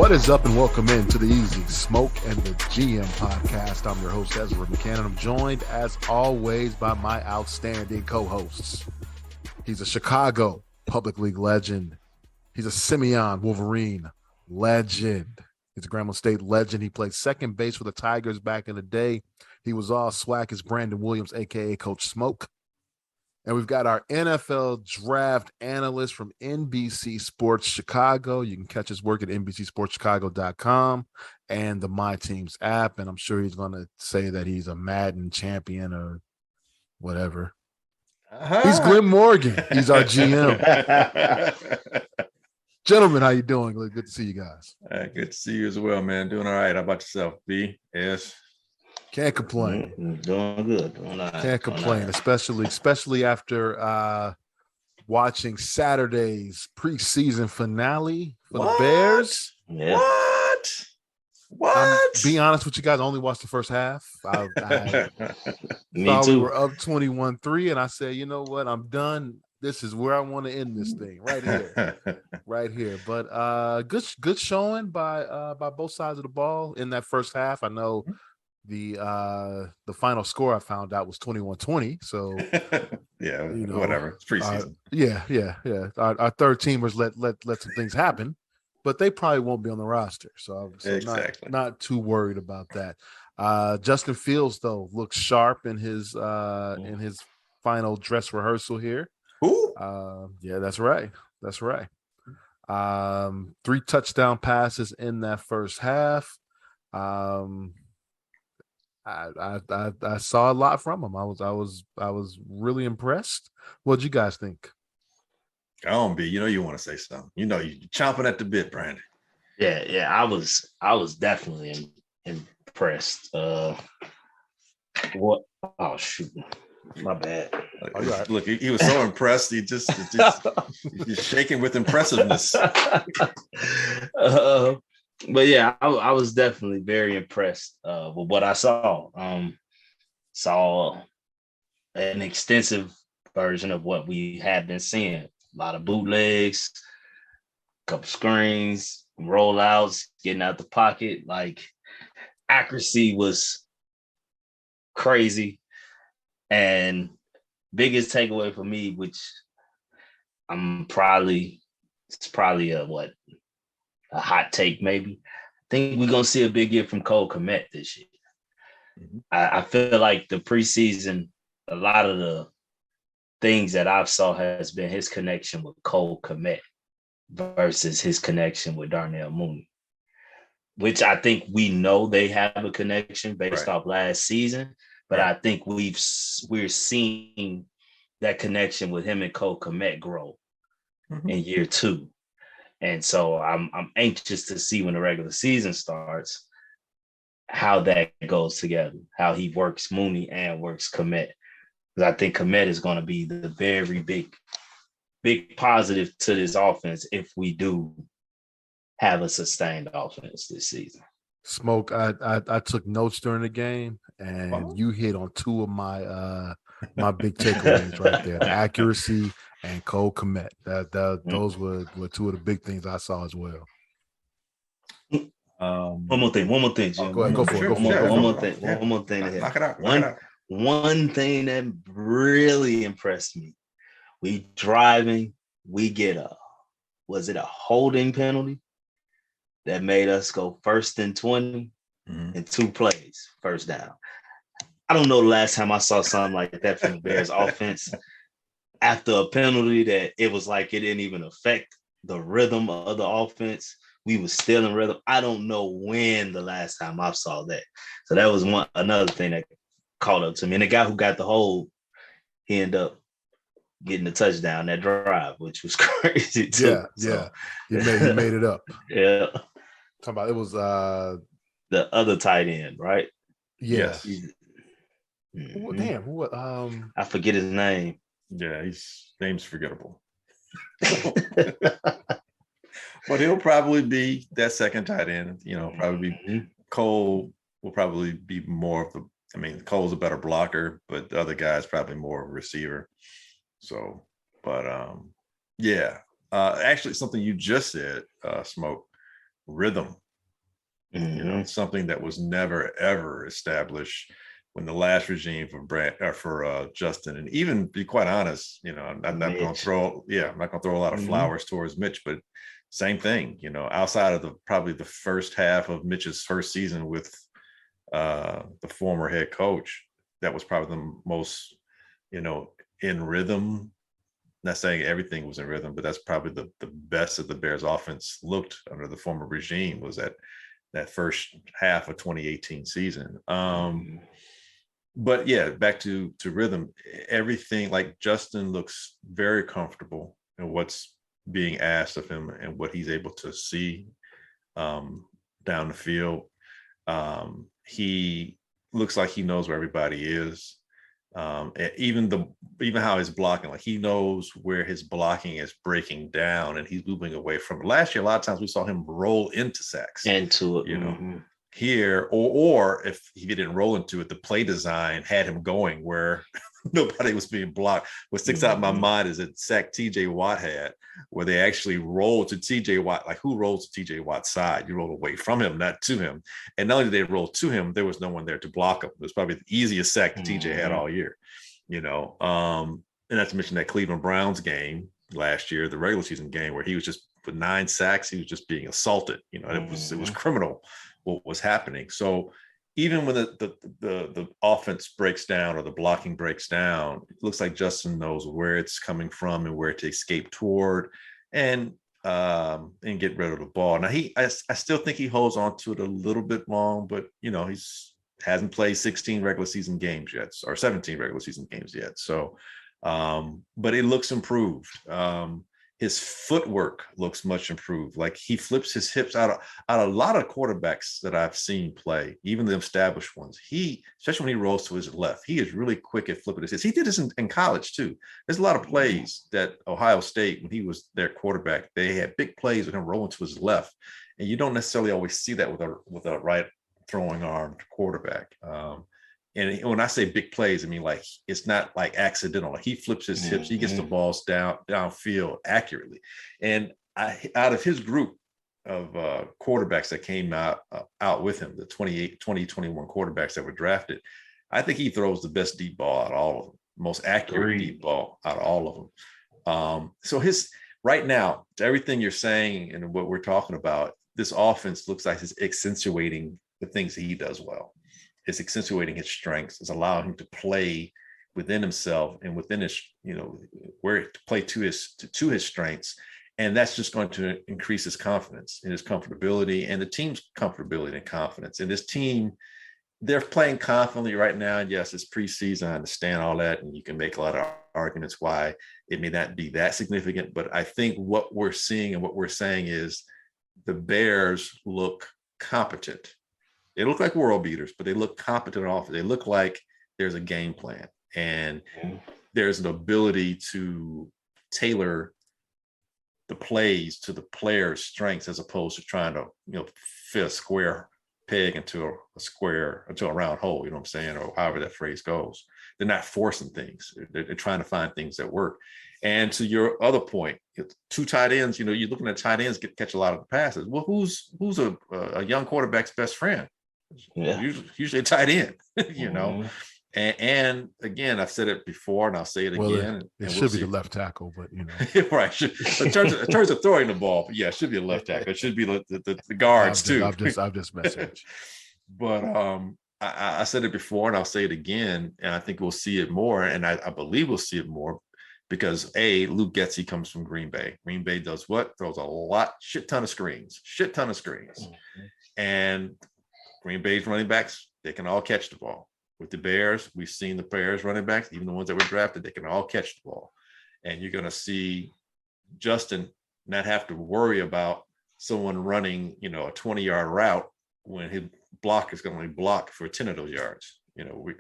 What is up, and welcome in to the Easy Smoke and the GM podcast. I'm your host, Ezra McCann. I'm joined, as always, by my outstanding co-hosts. He's a Chicago Public League legend. He's a Simeon Wolverine legend. He's a Grambling State legend. He played second base for the Tigers back in the day. He was all swag as Brandon Williams, a.k.a. Coach Smoke. And we've got our NFL draft analyst from NBC Sports Chicago. You can catch his work at NBCSportsChicago.com and the My Teams app. And I'm sure he's going to say that he's a Madden champion or whatever. He's Glenn Morgan. He's our GM. Gentlemen, how you doing? Good to see you guys. Good to see you as well, man. Doing all right. How about yourself, B? S? Can't complain. Doing good. Can't complain, especially after watching Saturday's preseason finale for the Bears. Yeah. What? Be honest with you guys, I only watched the first half. I Me thought too. we were up 21-3, and I said, you know what? I'm done. This is where I want to end this thing, right here. But good showing by both sides of the ball in that first half. I know the final score I found out was 21-20. So yeah, whatever. It's preseason. Yeah. Our third teamers let some things happen, but they probably won't be on the roster. So exactly. not too worried about that. Justin Fields though looks sharp in his final dress rehearsal here. Who? Yeah, that's right. 3 touchdown passes in that first half. I saw a lot from him. I was really impressed. What'd you guys think? Go on, B. You know you want to say something. You know you're chomping at the bit, Brandon. Yeah. I was definitely impressed. What? Oh shoot, my bad. Look, he was so impressed. He just he's shaking with impressiveness. But yeah, I was definitely very impressed with what I saw. Saw an extensive version of what we had been seeing. A lot of bootlegs, a couple screens, rollouts, getting out the pocket. Like, accuracy was crazy. And biggest takeaway for me, which it's probably a hot take maybe. I think we're going to see a big year from Cole Kmet this year. Mm-hmm. I feel like the preseason, a lot of the things that I've saw has been his connection with Cole Kmet versus his connection with Darnell Mooney, which I think we know they have a connection based off last season, but I think we're seeing that connection with him and Cole Kmet grow in year 2. And so I'm anxious to see when the regular season starts how that goes together, how he works Mooney and works Kmet. Because I think Kmet is going to be the very big positive to this offense if we do have a sustained offense this season. Smoke, I took notes during the game, and you hit on 2 of my my big takeaways right there: the accuracy and Cole Kmet. Those were 2 of the big things I saw as well. One more thing, Jim. Go for it. One more thing. Knock it out. One thing that really impressed me: we driving, we get was it a holding penalty that made us go 1st and 20 in 2 plays, first down. I don't know the last time I saw something like that from the Bears offense after a penalty that it was like it didn't even affect the rhythm of the offense. We were still in rhythm. I don't know when the last time I saw that. So that was another thing that caught up to me. And the guy who got the hold, he ended up getting the touchdown, that drive, which was crazy too. Yeah. He made it up. Yeah. Talking about it was the other tight end, right? Yes. Damn, what I forget his name. Yeah, his name's forgettable. But he'll probably be that second tight end. Probably Cole will probably be more of the. I mean, Cole's a better blocker, but the other guy's probably more of a receiver. So, but yeah. Actually, something you just said, Smoke, rhythm. Something that was never ever established when the last regime for Justin. And even be quite honest, I'm not going to throw a lot of flowers towards Mitch, but same thing, outside of probably the first half of Mitch's first season with the former head coach, that was probably the most, in rhythm. Not saying everything was in rhythm, but that's probably the best of the Bears offense looked under the former regime, was that first half of 2018 season. But yeah, back to rhythm, everything, like Justin looks very comfortable in what's being asked of him and what he's able to see down the field. He looks like he knows where everybody is. Even how he's blocking, like he knows where his blocking is breaking down and he's moving away from it. Last year, a lot of times we saw him roll into sacks. Here, or if he didn't roll into it, the play design had him going where nobody was being blocked. What sticks out in my mind is that sack TJ Watt had, where they actually rolled to TJ Watt. Like, who rolls to TJ Watt's side? You roll away from him, not to him. And not only did they roll to him, there was no one there to block him. It was probably the easiest sack that TJ had all year. And not to mention that Cleveland Browns game last year, the regular season game, where he was just, with 9 sacks, he was just being assaulted. It was criminal what was happening. So even when the offense breaks down or the blocking breaks down, it looks like Justin knows where it's coming from and where to escape toward and get rid of the ball. Now I still think he holds on to it a little bit long, but hasn't played 16 regular season games yet, or 17 regular season games yet. So but it looks improved. His footwork looks much improved. Like, he flips his hips out a lot of quarterbacks that I've seen play, even the established ones. Especially when he rolls to his left, he is really quick at flipping his hips. He did this in college too. There's a lot of plays that Ohio State, when he was their quarterback, they had big plays with him rolling to his left. And you don't necessarily always see that with a right throwing arm quarterback. And when I say big plays, I mean, like, it's not like accidental. Like, he flips his hips, he gets the balls downfield accurately. And out of his group of quarterbacks that came out with him, the 2021 quarterbacks that were drafted, I think he throws the best deep ball out of all of them, most accurate deep ball out of all of them. So right now, to everything you're saying and what we're talking about, this offense looks like it's accentuating the things that he does well. It's accentuating his strengths. It's allowing him to play within himself and within his, where to play to his strengths. And that's just going to increase his confidence and his comfortability and the team's comfortability and confidence. And this team, they're playing confidently right now. And yes, it's preseason. I understand all that. And you can make a lot of arguments why it may not be that significant. But I think what we're seeing and what we're saying is the Bears look competent. They look like world beaters, but they look competent off. They look like there's a game plan and there's an ability to tailor the plays to the player's strengths, as opposed to trying to, fit a square peg into a round hole, you know what I'm saying? Or however that phrase goes. They're not forcing things. They're trying to find things that work. And to your other point, 2 tight ends, you're looking at tight ends catch a lot of the passes. Well, who's a young quarterback's best friend? Yeah. Usually a tight end, And again, I've said it before and I'll say it again. It should be the left tackle, but right. In terms of throwing the ball, it should be a left tackle. It should be the guards too. I've just messaged. But I said it before and I'll say it again, and I think we'll see it more, and I believe we'll see it more because Luke Getsy comes from Green Bay. Green Bay does what? Throws a shit ton of screens. And Green Bay's running backs, they can all catch the ball. With the Bears, we've seen the Bears running backs, even the ones that were drafted, they can all catch the ball. And you're going to see Justin not have to worry about someone running, a 20-yard route when his block is going to block for 10 of those yards. We're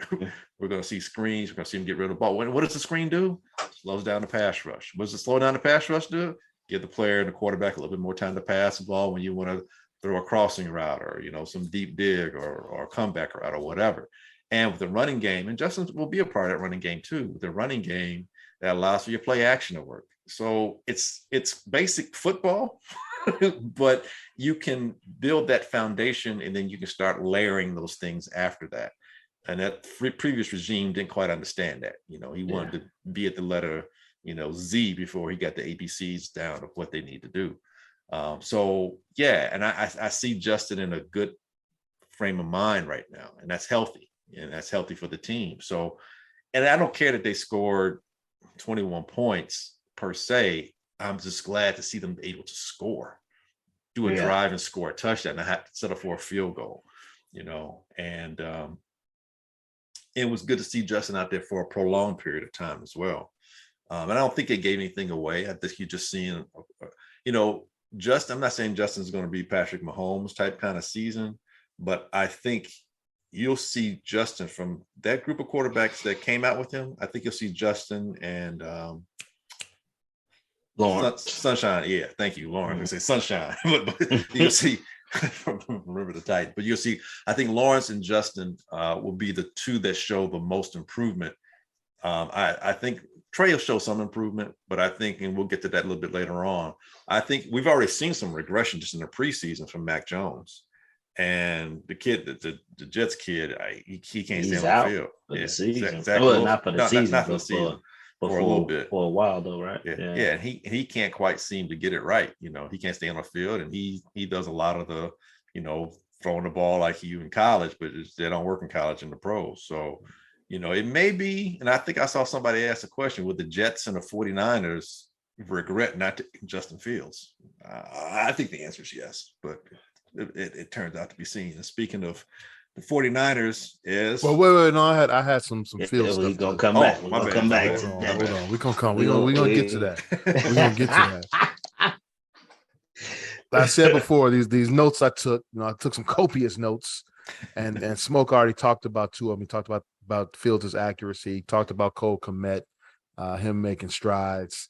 going to see screens. We're going to see him get rid of the ball. What does the screen do? Slows down the pass rush. What does it slow down the pass rush do? Give the player and the quarterback a little bit more time to pass the ball when you want to throw a crossing route or, some deep dig or comeback route or whatever. And with the running game, and Justin will be a part of that running game too, the running game that allows for your play action to work. So it's basic football but you can build that foundation and then you can start layering those things after that. And that previous regime didn't quite understand that. He wanted to be at the letter, Z before he got the ABCs down of what they need to do. And I see Justin in a good frame of mind right now, and that's healthy, for the team. So, and I don't care that they scored 21 points per se. I'm just glad to see them able to score, do a drive and score a touchdown. I had to settle for a field goal, and it was good to see Justin out there for a prolonged period of time as well. And I don't think it gave anything away. I think you're just seeing, Justin. I'm not saying Justin's going to be Patrick Mahomes type kind of season, but I think you'll see Justin from that group of quarterbacks that came out with him. I think you'll see Justin and Lawrence. Sunshine. Yeah, thank you, Lawrence. I say Sunshine, but you'll see. Remember the Titans, but you'll see. I think Lawrence and Justin will be the two that show the most improvement. I think Trey will show some improvement, but I think, and we'll get to that a little bit later on, I think we've already seen some regression just in the preseason from Mac Jones. And the kid, the Jets kid, he can't stay on the field for the season. Exactly. Well, not for the season, not for the season. For a little bit, for a while though, right? Yeah. And he can't quite seem to get it right. He can't stay on the field, and he does a lot of the, throwing the ball like you in college, but they don't work in college in the pros. So, it may be, and I think I saw somebody ask a question: would the Jets and the 49ers regret not taking Justin Fields? I think the answer is yes, but it turns out to be seen. And speaking of the 49ers is wait, no, I had some Fields stuff. We're gonna come back. We're gonna come back. Hold on. We're gonna get to that. We're gonna get to that. Like I said before, these notes I took, I took some copious notes, and Smoke already talked about two of them. He talked about Fields' accuracy. He talked about Cole Kmet, him making strides.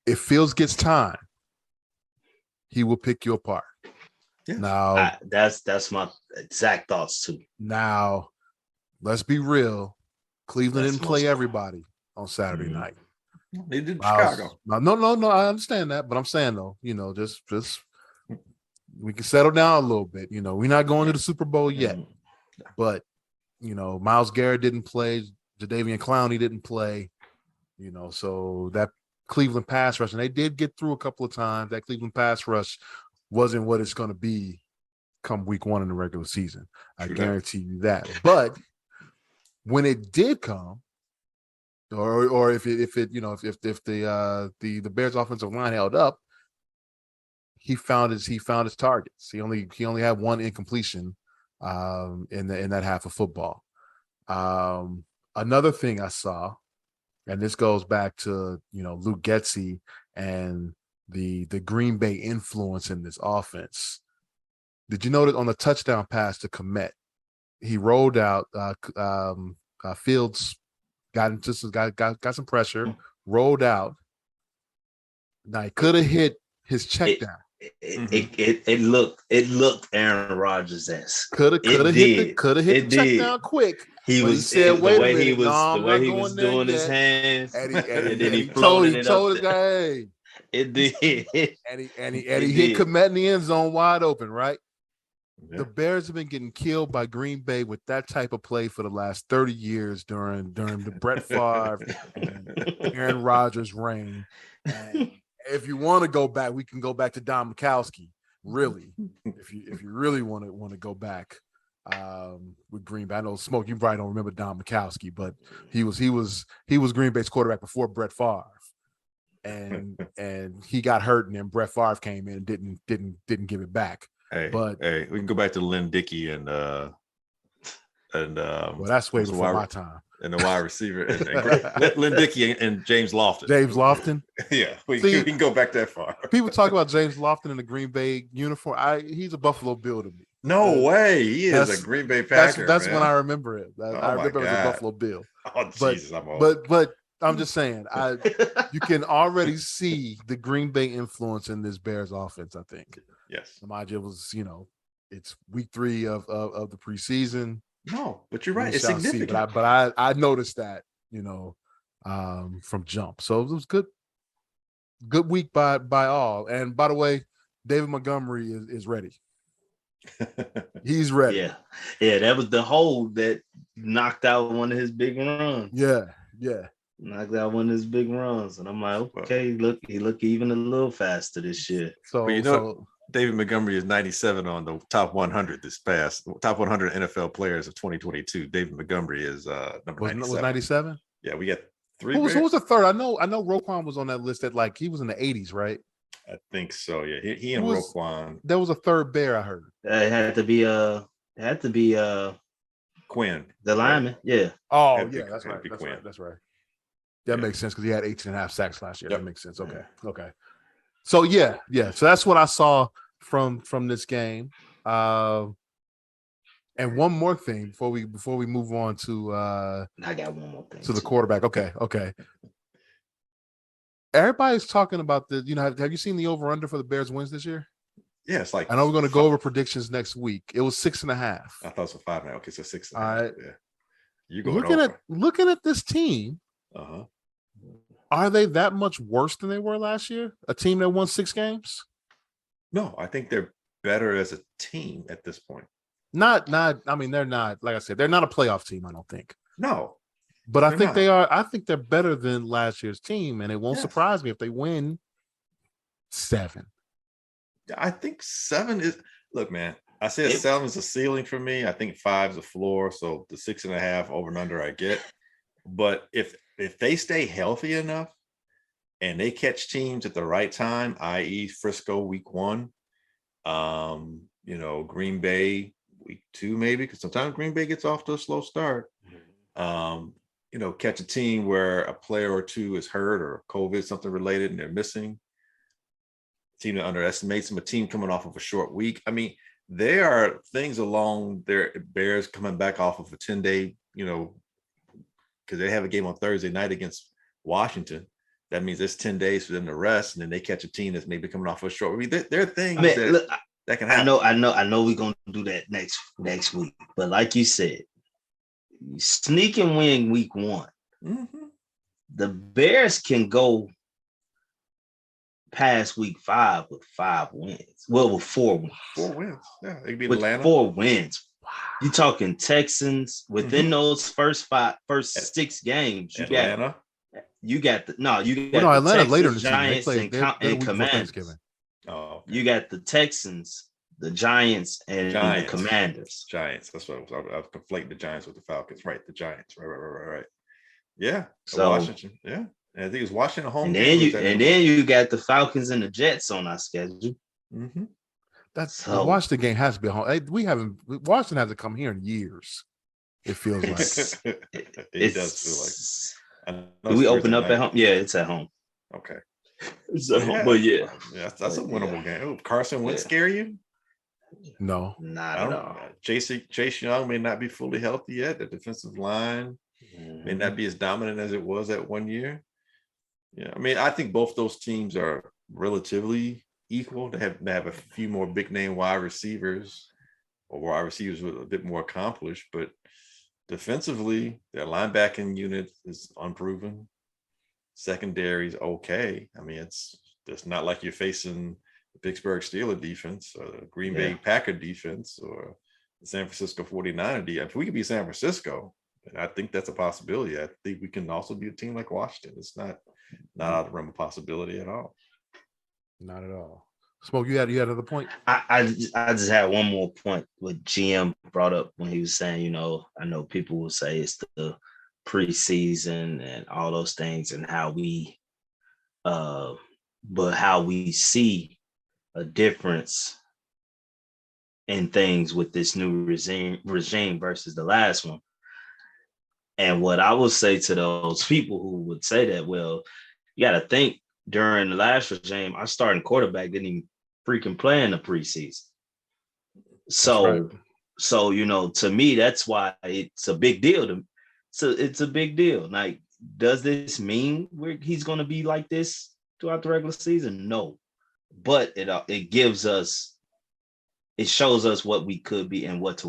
If Fields gets time, he will pick you apart. Yeah. Now that's my exact thoughts too. Now, let's be real. Cleveland didn't play everybody on Saturday night. They did Chicago. No. I understand that, but I'm saying though, just we can settle down a little bit. We're not going to the Super Bowl yet, but Myles Garrett didn't play. Jadeveon Clowney didn't play. So that Cleveland pass rush, and they did get through a couple of times. That Cleveland pass rush wasn't what it's going to be come week one in the regular season. I guarantee you that. But when it did come, or if the Bears offensive line held up, he found his targets. He only had one incompletion in that half of football. Another thing I saw, and this goes back to Luke Getsy and the Green Bay influence in this offense. Did you notice on the touchdown pass to Kmet, he rolled out, Fields got some pressure, rolled out. Now he could have hit his check down. It looked Aaron Rodgers-esque. Could have hit the check down quick. He said, "Wait a minute, the way he was doing his hands, and then he told his guy, hey." It did. And he hit Kmet in the end zone wide open, right? Yeah. The Bears have been getting killed by Green Bay with that type of play for the last 30 years during the Brett Favre and Aaron Rodgers reign. And if you want to go back, we can go back to Don Mikowski. Really, if you really want to go back with Green Bay. I know Smoke, you probably don't remember Don Mikowski, but he was Green Bay's quarterback before Brett Favre. And he got hurt, and then Brett Favre came in and didn't give it back. Hey, we can go back to Lynn Dickey and well, that's way before my time. And the wide receiver, and Lynn Dickey and James Lofton. James Lofton, yeah, we can go back that far. People talk about James Lofton in the Green Bay uniform. He's a Buffalo Bill to me. No way, he is a Green Bay Packer. That's when I remember it. I remember it as a Buffalo Bill. Oh Jesus, I'm old. But I'm just saying, you can already see the Green Bay influence in this Bears offense, I think. Yes. Mind you, it was, it's week 3 of the preseason. No, but you're right. It's significant. But I noticed that, from jump. So it was good. Good week by all. And by the way, David Montgomery is ready. He's ready. Yeah, that was the hold that knocked out one of his big runs. Yeah. Knocked out one of his big runs. And I'm like, okay, he look even a little faster this year. So David Montgomery is 97 on the top 100 top 100 NFL players of 2022. David Montgomery is number 97. Was 97? Yeah, we got three. Who was the third? I know Roquan was on that list that like he was in the 80s, right? I think so. Yeah, he and Roquan. There was a third Bear I heard. It had to be Quinn, the lineman. Yeah. Oh yeah, that's right. That makes sense because he had 18.5 sacks last year. Yep. That makes sense. Okay. So yeah. So that's what I saw from this game. And one more thing before we move on to I got one more thing to the quarterback. Okay. Everybody's talking about the, have you seen the over-under for the Bears wins this year? Yeah, it's like, I know we're going to go over predictions next week. It was 6.5. I thought it was 5 now. Okay, so 6.5. All right. Yeah. You going looking at this team. Uh-huh. Are they that much worse than they were last year? A team that won 6 games? No, I think they're better as a team at this point. Not. I mean, they're not. Like I said, they're not a playoff team. I don't think. No, but I think they are. I think they're better than last year's team, and it won't surprise me if they win 7. I think 7 is. Look, man. I said 7 is a ceiling for me. I think 5 is a floor. So the 6.5 over and under, I get. But if they stay healthy enough and they catch teams at the right time, i.e., Frisco week 1, Green Bay week 2, maybe, because sometimes Green Bay gets off to a slow start. Catch a team where a player or two is hurt or COVID, something related, and they're missing. A team that underestimates them, a team coming off of a short week. I mean, there are things along their Bears coming back off of a 10-day, because they have a game on Thursday night against Washington. That means it's 10 days for them to rest, and then they catch a team that's maybe coming off a short. I mean, there are things that can happen. I know we're gonna do that next week, but like you said, sneak and win week 1. Mm-hmm. The Bears can go past week 5 with 5 wins. Well, with 4 wins. 4 wins. Yeah, they could be with Atlanta. 4 wins. Wow. You talking Texans within those first 6 games? You Atlanta. got the Atlanta Texans, later in the Giants season. and Commanders. Oh, okay. You got the Texans, the Giants, and the Commanders. Giants. That's what I was conflating the Giants with the Falcons. Right, the Giants. Right. Yeah. So Washington. Yeah. And I think it was Washington home. And then you got the Falcons and the Jets on our schedule. Mm-hmm. The Washington game has to be home. Washington hasn't come here in years. It feels like it does feel like. Do we open up at home? Yeah, it's at home. Okay. It's at home, but yeah, that's a winnable game. Oh, Carson Wentz scare you? No, not at all. Chase Young may not be fully healthy yet. The defensive line may not be as dominant as it was that one year. Yeah, I mean, I think both those teams are relatively equal. They have a few more big name wide receivers, or wide receivers with a bit more accomplished, but defensively, their linebacking unit is unproven. Secondary is okay. I mean, it's not like you're facing the Pittsburgh Steelers defense or the Green Bay Packer defense or the San Francisco 49er defense. If we could be San Francisco, then I think that's a possibility. I think we can also be a team like Washington. It's not out of the realm of possibility at all. Not at all. Smoke, you had another point? I just had one more point what GM brought up when he was saying, I know people will say it's the preseason and all those things and how we see a difference in things with this new regime versus the last one. And what I will say to those people who would say that, well, you got to think during the last regime, our starting quarterback didn't even freaking play in the preseason. So to me, that's why it's a big deal. It's a big deal. Like, does this mean he's going to be like this throughout the regular season? No, but it shows us what we could be and what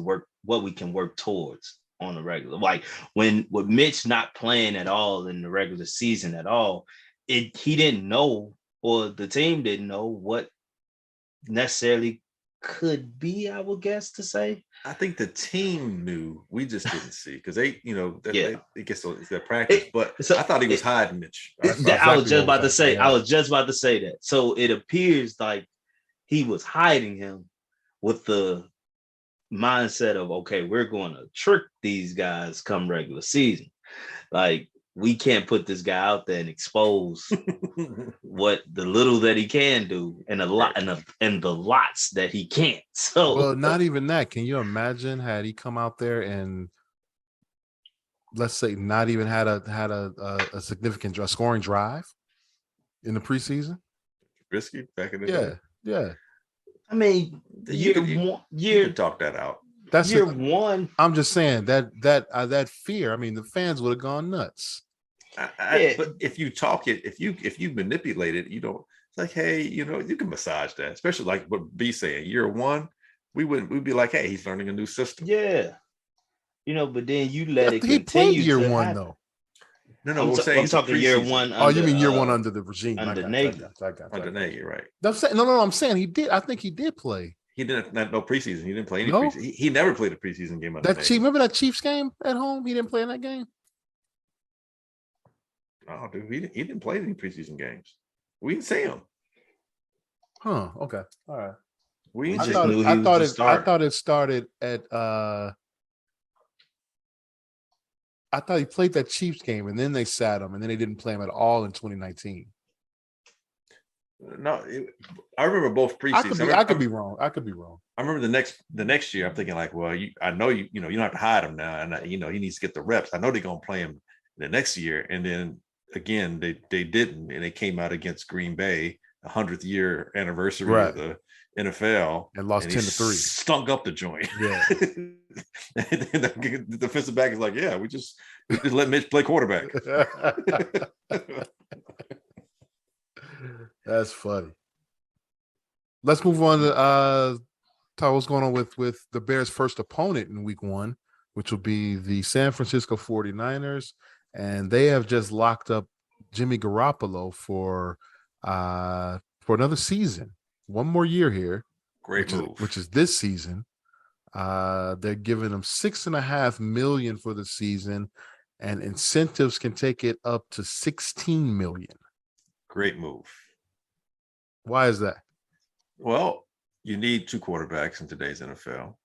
we can work towards on the regular. Like with Mitch not playing at all in the regular season at all, he didn't know or the team didn't know what necessarily could be, I would guess to say. I think the team knew. We just didn't see because they, it gets their practice. But So I thought he was hiding Mitch. I was just about to say. I was just about to say that. So it appears like he was hiding him with the mindset of, okay, we're going to trick these guys come regular season. Like, we can't put this guy out there and expose what the little that he can do and a lot and the lots that he can't. So, well, not even that. Can you imagine had he come out there and, let's say, not even had a significant scoring drive in the preseason? Risky back in the day. Yeah. I mean, you can talk that out. That's year one. I'm just saying that fear. I mean, the fans would have gone nuts. But if you talk it, if you manipulate it, you don't. It's like, hey, you can massage that, especially like what B saying. Year one, we'd be like, hey, he's learning a new system. Yeah, but then you let it he continue. Played year to one happen. though. No, I'm talking year one. You mean year one under the regime? Under Nagy. I got under Nagy, right? I'm saying he did. I think he did play. He didn't. No preseason. He didn't play any preseason. He never played a preseason game. Remember that Chiefs game at home? He didn't play in that game. Oh, dude, he didn't play any preseason games. We didn't see him. Huh. Okay. All right. I thought it started at. I thought he played that Chiefs game and then they sat him and then they didn't play him at all in 2019. No, I remember both preseason. I could be wrong. I remember the next year. I'm thinking like, well, I know you don't have to hide him now, and he needs to get the reps. I know they're gonna play him the next year, and then again they didn't, and they came out against Green Bay, the 100th year anniversary of the NFL, and lost 10-3. Stunk up the joint. Yeah. And then the defensive back is like, yeah, we just let Mitch play quarterback. That's funny. Let's move on to talk what's going on with the Bears' first opponent in week one, which will be the San Francisco 49ers. And they have just locked up Jimmy Garoppolo for another season. One more year here. Great move. Which is this season. They're giving him $6.5 million for the season, and incentives can take it up to $16 million. Great move. Why is that? Well, you need two quarterbacks in today's NFL.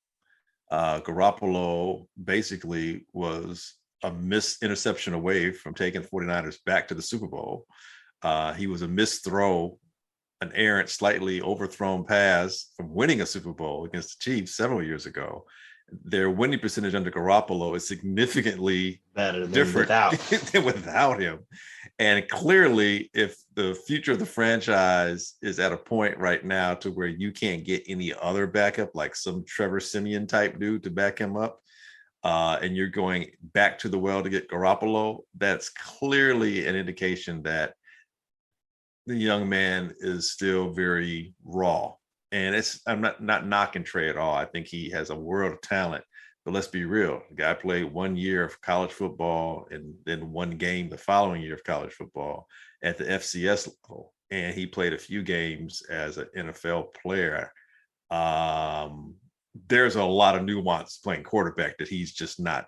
Garoppolo basically was a missed interception away from taking 49ers back to the Super Bowl. He was a missed throw, an errant, slightly overthrown pass from winning a Super Bowl against the Chiefs several years ago. Their winning percentage under Garoppolo is significantly better than different than without him. And clearly, if the future of the franchise is at a point right now to where you can't get any other backup, like some Trevor Siemian type dude to back him up, and you're going back to the well to get Garoppolo, that's clearly an indication that the young man is still very raw. And I'm not knocking Trey at all. I think he has a world of talent. But let's be real. The guy played 1 year of college football and then one game the following year of college football at the FCS level. And he played a few games as an NFL player. There's a lot of nuance playing quarterback that he's just not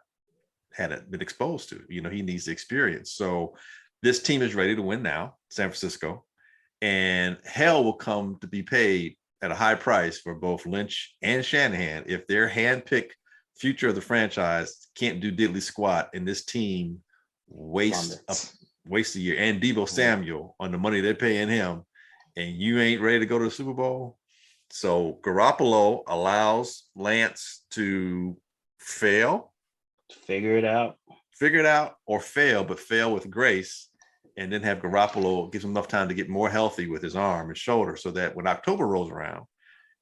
hadn't been exposed to. He needs experience. So this team is ready to win now, San Francisco. And hell will come to be paid at a high price for both Lynch and Shanahan if their handpicked future of the franchise can't do diddly squat and this team waste a year and Deebo Samuel on the money they're paying him, and you ain't ready to go to the Super Bowl. So Garoppolo allows Lance to fail, figure it out, or fail, but fail with grace. And then have Garoppolo gives him enough time to get more healthy with his arm and shoulder so that when October rolls around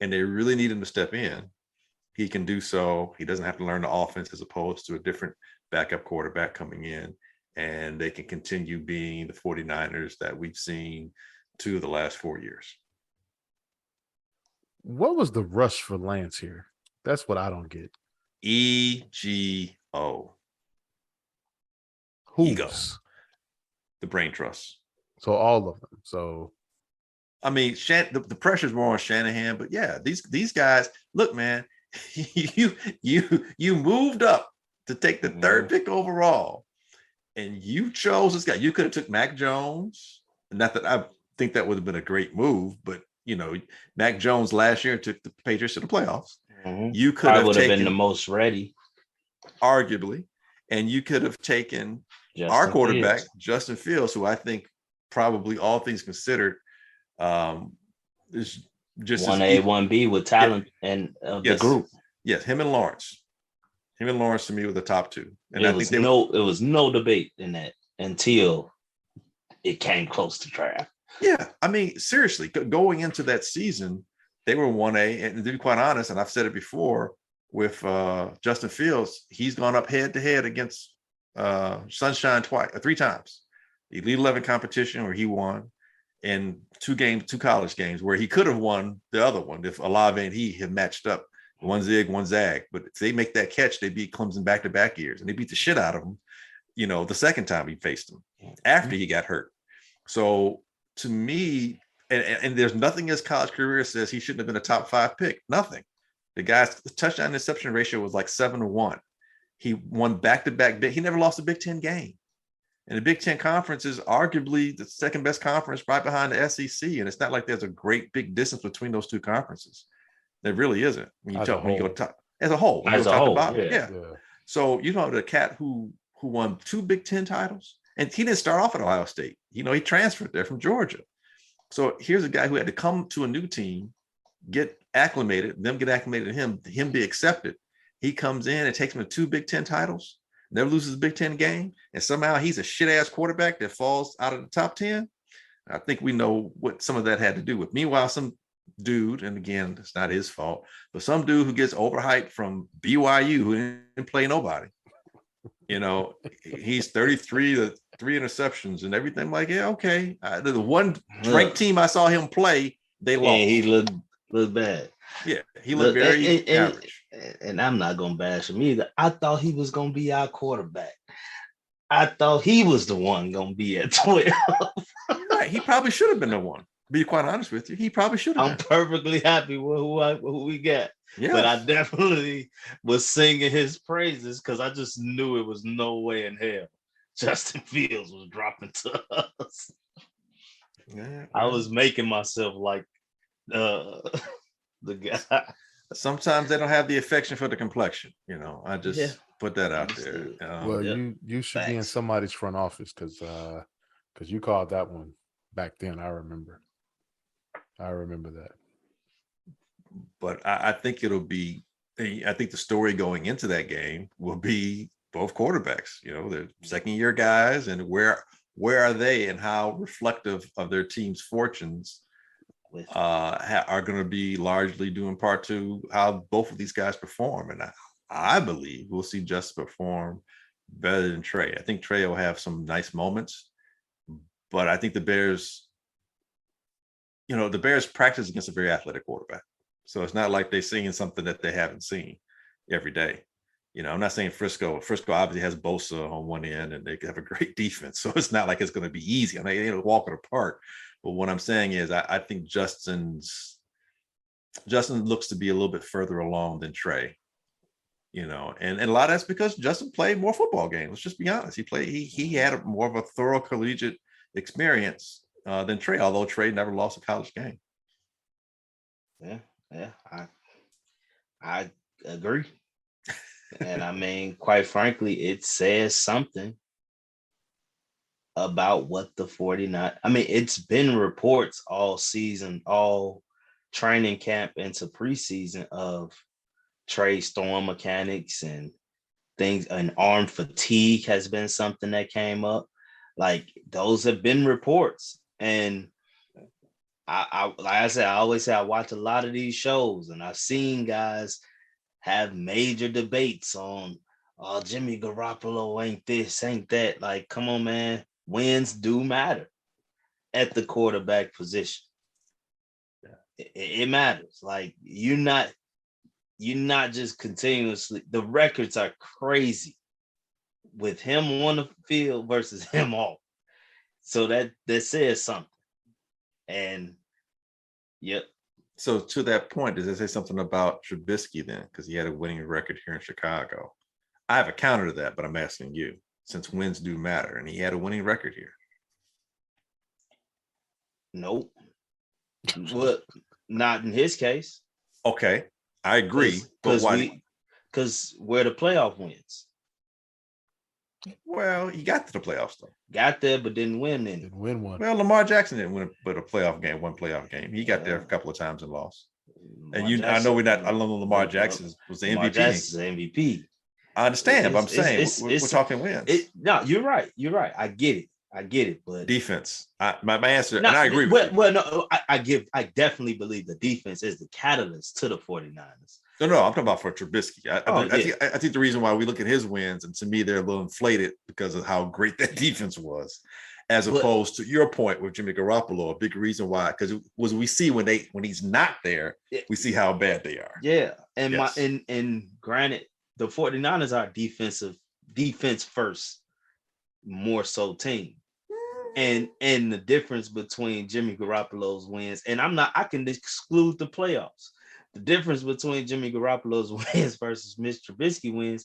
and they really need him to step in, he can do so. He doesn't have to learn the offense as opposed to a different backup quarterback coming in, and they can continue being the 49ers that we've seen 2 of the last 4 years. What was the rush for Lance here? That's what I don't get. EGO. Who's? Ego. The brain trust. So all of them. So I mean, the pressure's more on Shanahan, but yeah, these guys. Look, man, you moved up to take the third pick overall, and you chose this guy. You could have took Mac Jones. Not that I think that would have been a great move, but Mac Jones last year took the Patriots to the playoffs. You could have taken been the most ready, arguably, and you could have taken our quarterback, Justin Fields, who I think probably all things considered is just 1A, 1B with talent and the group. Yes, him and Lawrence. Him and Lawrence to me were the top two. And it was no debate in that until it came close to draft. Yeah, I mean, seriously, going into that season, they were 1A, and to be quite honest, and I've said it before, with Justin Fields, he's gone up head to head against Sunshine three times. The Elite 11 competition where he won, and two college games where he could have won the other one if Olave and he had matched up, one zig, one zag. But if they make that catch, they beat Clemson back-to-back years, and they beat the shit out of him, the second time he faced him after he got hurt. So to me, and there's nothing in his college career says he shouldn't have been a top 5 pick. Nothing. The guy's touchdown interception ratio was like 7-1. He won back-to-back. He never lost a Big Ten game. And the Big Ten conference is arguably the second best conference right behind the SEC. And it's not like there's a great big distance between those two conferences. There really isn't. When you go top as a whole. Yeah. So the cat who won 2 Big Ten titles, and he didn't start off at Ohio State. He transferred there from Georgia. So here's a guy who had to come to a new team, get acclimated, them get acclimated to him be accepted. He comes in and takes him to 2 Big Ten titles, never loses a Big Ten game, and somehow he's a shit-ass quarterback that falls out of the top 10. I think we know what some of that had to do with. Meanwhile, some dude, and again, it's not his fault, but some dude who gets overhyped from BYU who didn't play nobody. He's 33 to 3 interceptions and everything. I'm like, yeah, okay. The one ranked team I saw him play, they lost. Yeah, he looked bad. Yeah, he looked very average. And I'm not gonna bash him either. I thought he was gonna be our quarterback. I thought he was the one gonna be at 12. Right, he probably should have been the one. To be quite honest with you, he probably should have. I'm perfectly happy with who we got. Yeah. But I definitely was singing his praises because I just knew it was no way in hell Justin Fields was dropping to us. Yeah. I was making myself like the guy. Sometimes they don't have the affection for the complexion. I just put that out there. Well, you should be in somebody's front office because you called that one back then. I remember that. But I think it'll be. I think the story going into that game will be both quarterbacks. They're second-year guys, and where are they, and how reflective of their team's fortunes are going to be largely due in part to how both of these guys perform. And I believe we'll see Justin perform better than Trey. I think Trey will have some nice moments, but I think the Bears practice against a very athletic quarterback. So it's not like they're seeing something that they haven't seen every day. I'm not saying Frisco obviously has Bosa on one end and they have a great defense. So it's not like it's going to be easy. I mean, they walk it apart. But what I'm saying is I think Justin looks to be a little bit further along than Trey, and a lot of that's because Justin played more football games. Let's just be honest. He had more of a thorough collegiate experience than Trey, although Trey never lost a college game. Yeah, I agree. And I mean, quite frankly, it says something about what the 49. I mean, it's been reports all season, all training camp into preseason of Trey's throwing mechanics and things, and arm fatigue has been something that came up. Like, those have been reports. And I like I said, I always say I watch a lot of these shows, and I've seen guys have major debates on, oh, Jimmy Garoppolo ain't this, ain't that. Like, come on, man. Wins do matter at the quarterback position. Yeah. It matters. Like, you're not just continuously. The records are crazy with him on the field versus him off. So that says something. And Yep. So to that point, does it say something about Trubisky then? Because he had a winning record here in Chicago. I have a counter to that, but I'm asking you, since wins do matter, and he had a winning record here. Nope. Well, not in his case. Okay, I agree. But why? Because where the playoff wins. Well, he got to the playoffs though. Got there, but didn't win any. Didn't win one. Well, Lamar Jackson didn't win but a playoff game, one playoff game. He got there a couple of times and lost. I know I don't know Lamar Jackson was the MVP. Lamar Jackson's the MVP. I understand, but I'm saying we're talking wins. No, you're right. You're right. I get it. But defense. My answer, and I agree with you. Well, no, I definitely believe the defense is the catalyst to the 49ers. No, I'm talking about for Trubisky. I think the reason why we look at his wins, and to me, they're a little inflated because of how great that defense was, as opposed to your point with Jimmy Garoppolo. A big reason why, because we see when he's not there, we see how bad they are. Yeah, and and granted, the 49ers are defense first, more so team. And the difference between Jimmy Garoppolo's wins, and I can exclude the playoffs. The difference between Jimmy Garoppolo's wins versus Mitch Trubisky wins,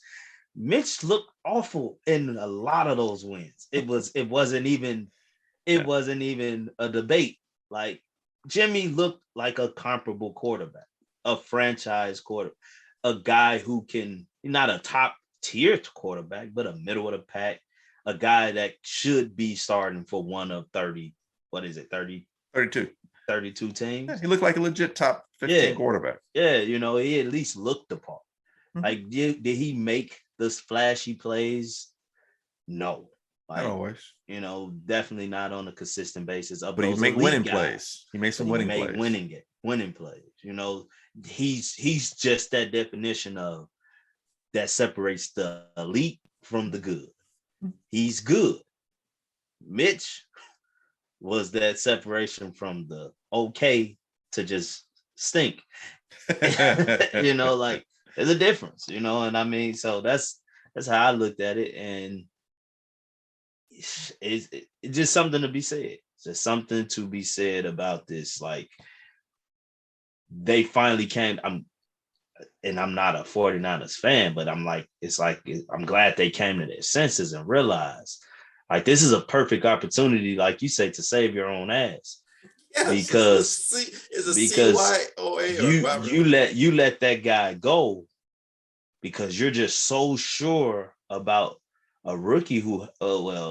Mitch looked awful in a lot of those wins. It wasn't even a debate. Like, Jimmy looked like a comparable quarterback, a franchise quarterback, a guy who can, not a top tier quarterback, but a middle of the pack, a guy that should be starting for one of 30, 32 teams. Yeah, he looked like a legit top 15 quarterback. Yeah, he at least looked the part. Mm-hmm. Like, did he make the flashy plays? No. Like, not always. Definitely not on a consistent basis. But he made winning plays. He made some winning plays. Winning plays. He's just that definition of that separates the elite from the good. He's good. Mitch was that separation from the okay to just stink. Like, there's a difference, and I mean, so that's how I looked at it, and it's just something to be said. It's just something to be said about this. Like, they finally came. I'm not a 49ers fan, but I'm glad they came to their senses and realized, like, this is a perfect opportunity, like you say, to save your own ass. Yes, because you let that guy go because you're just so sure about a rookie who,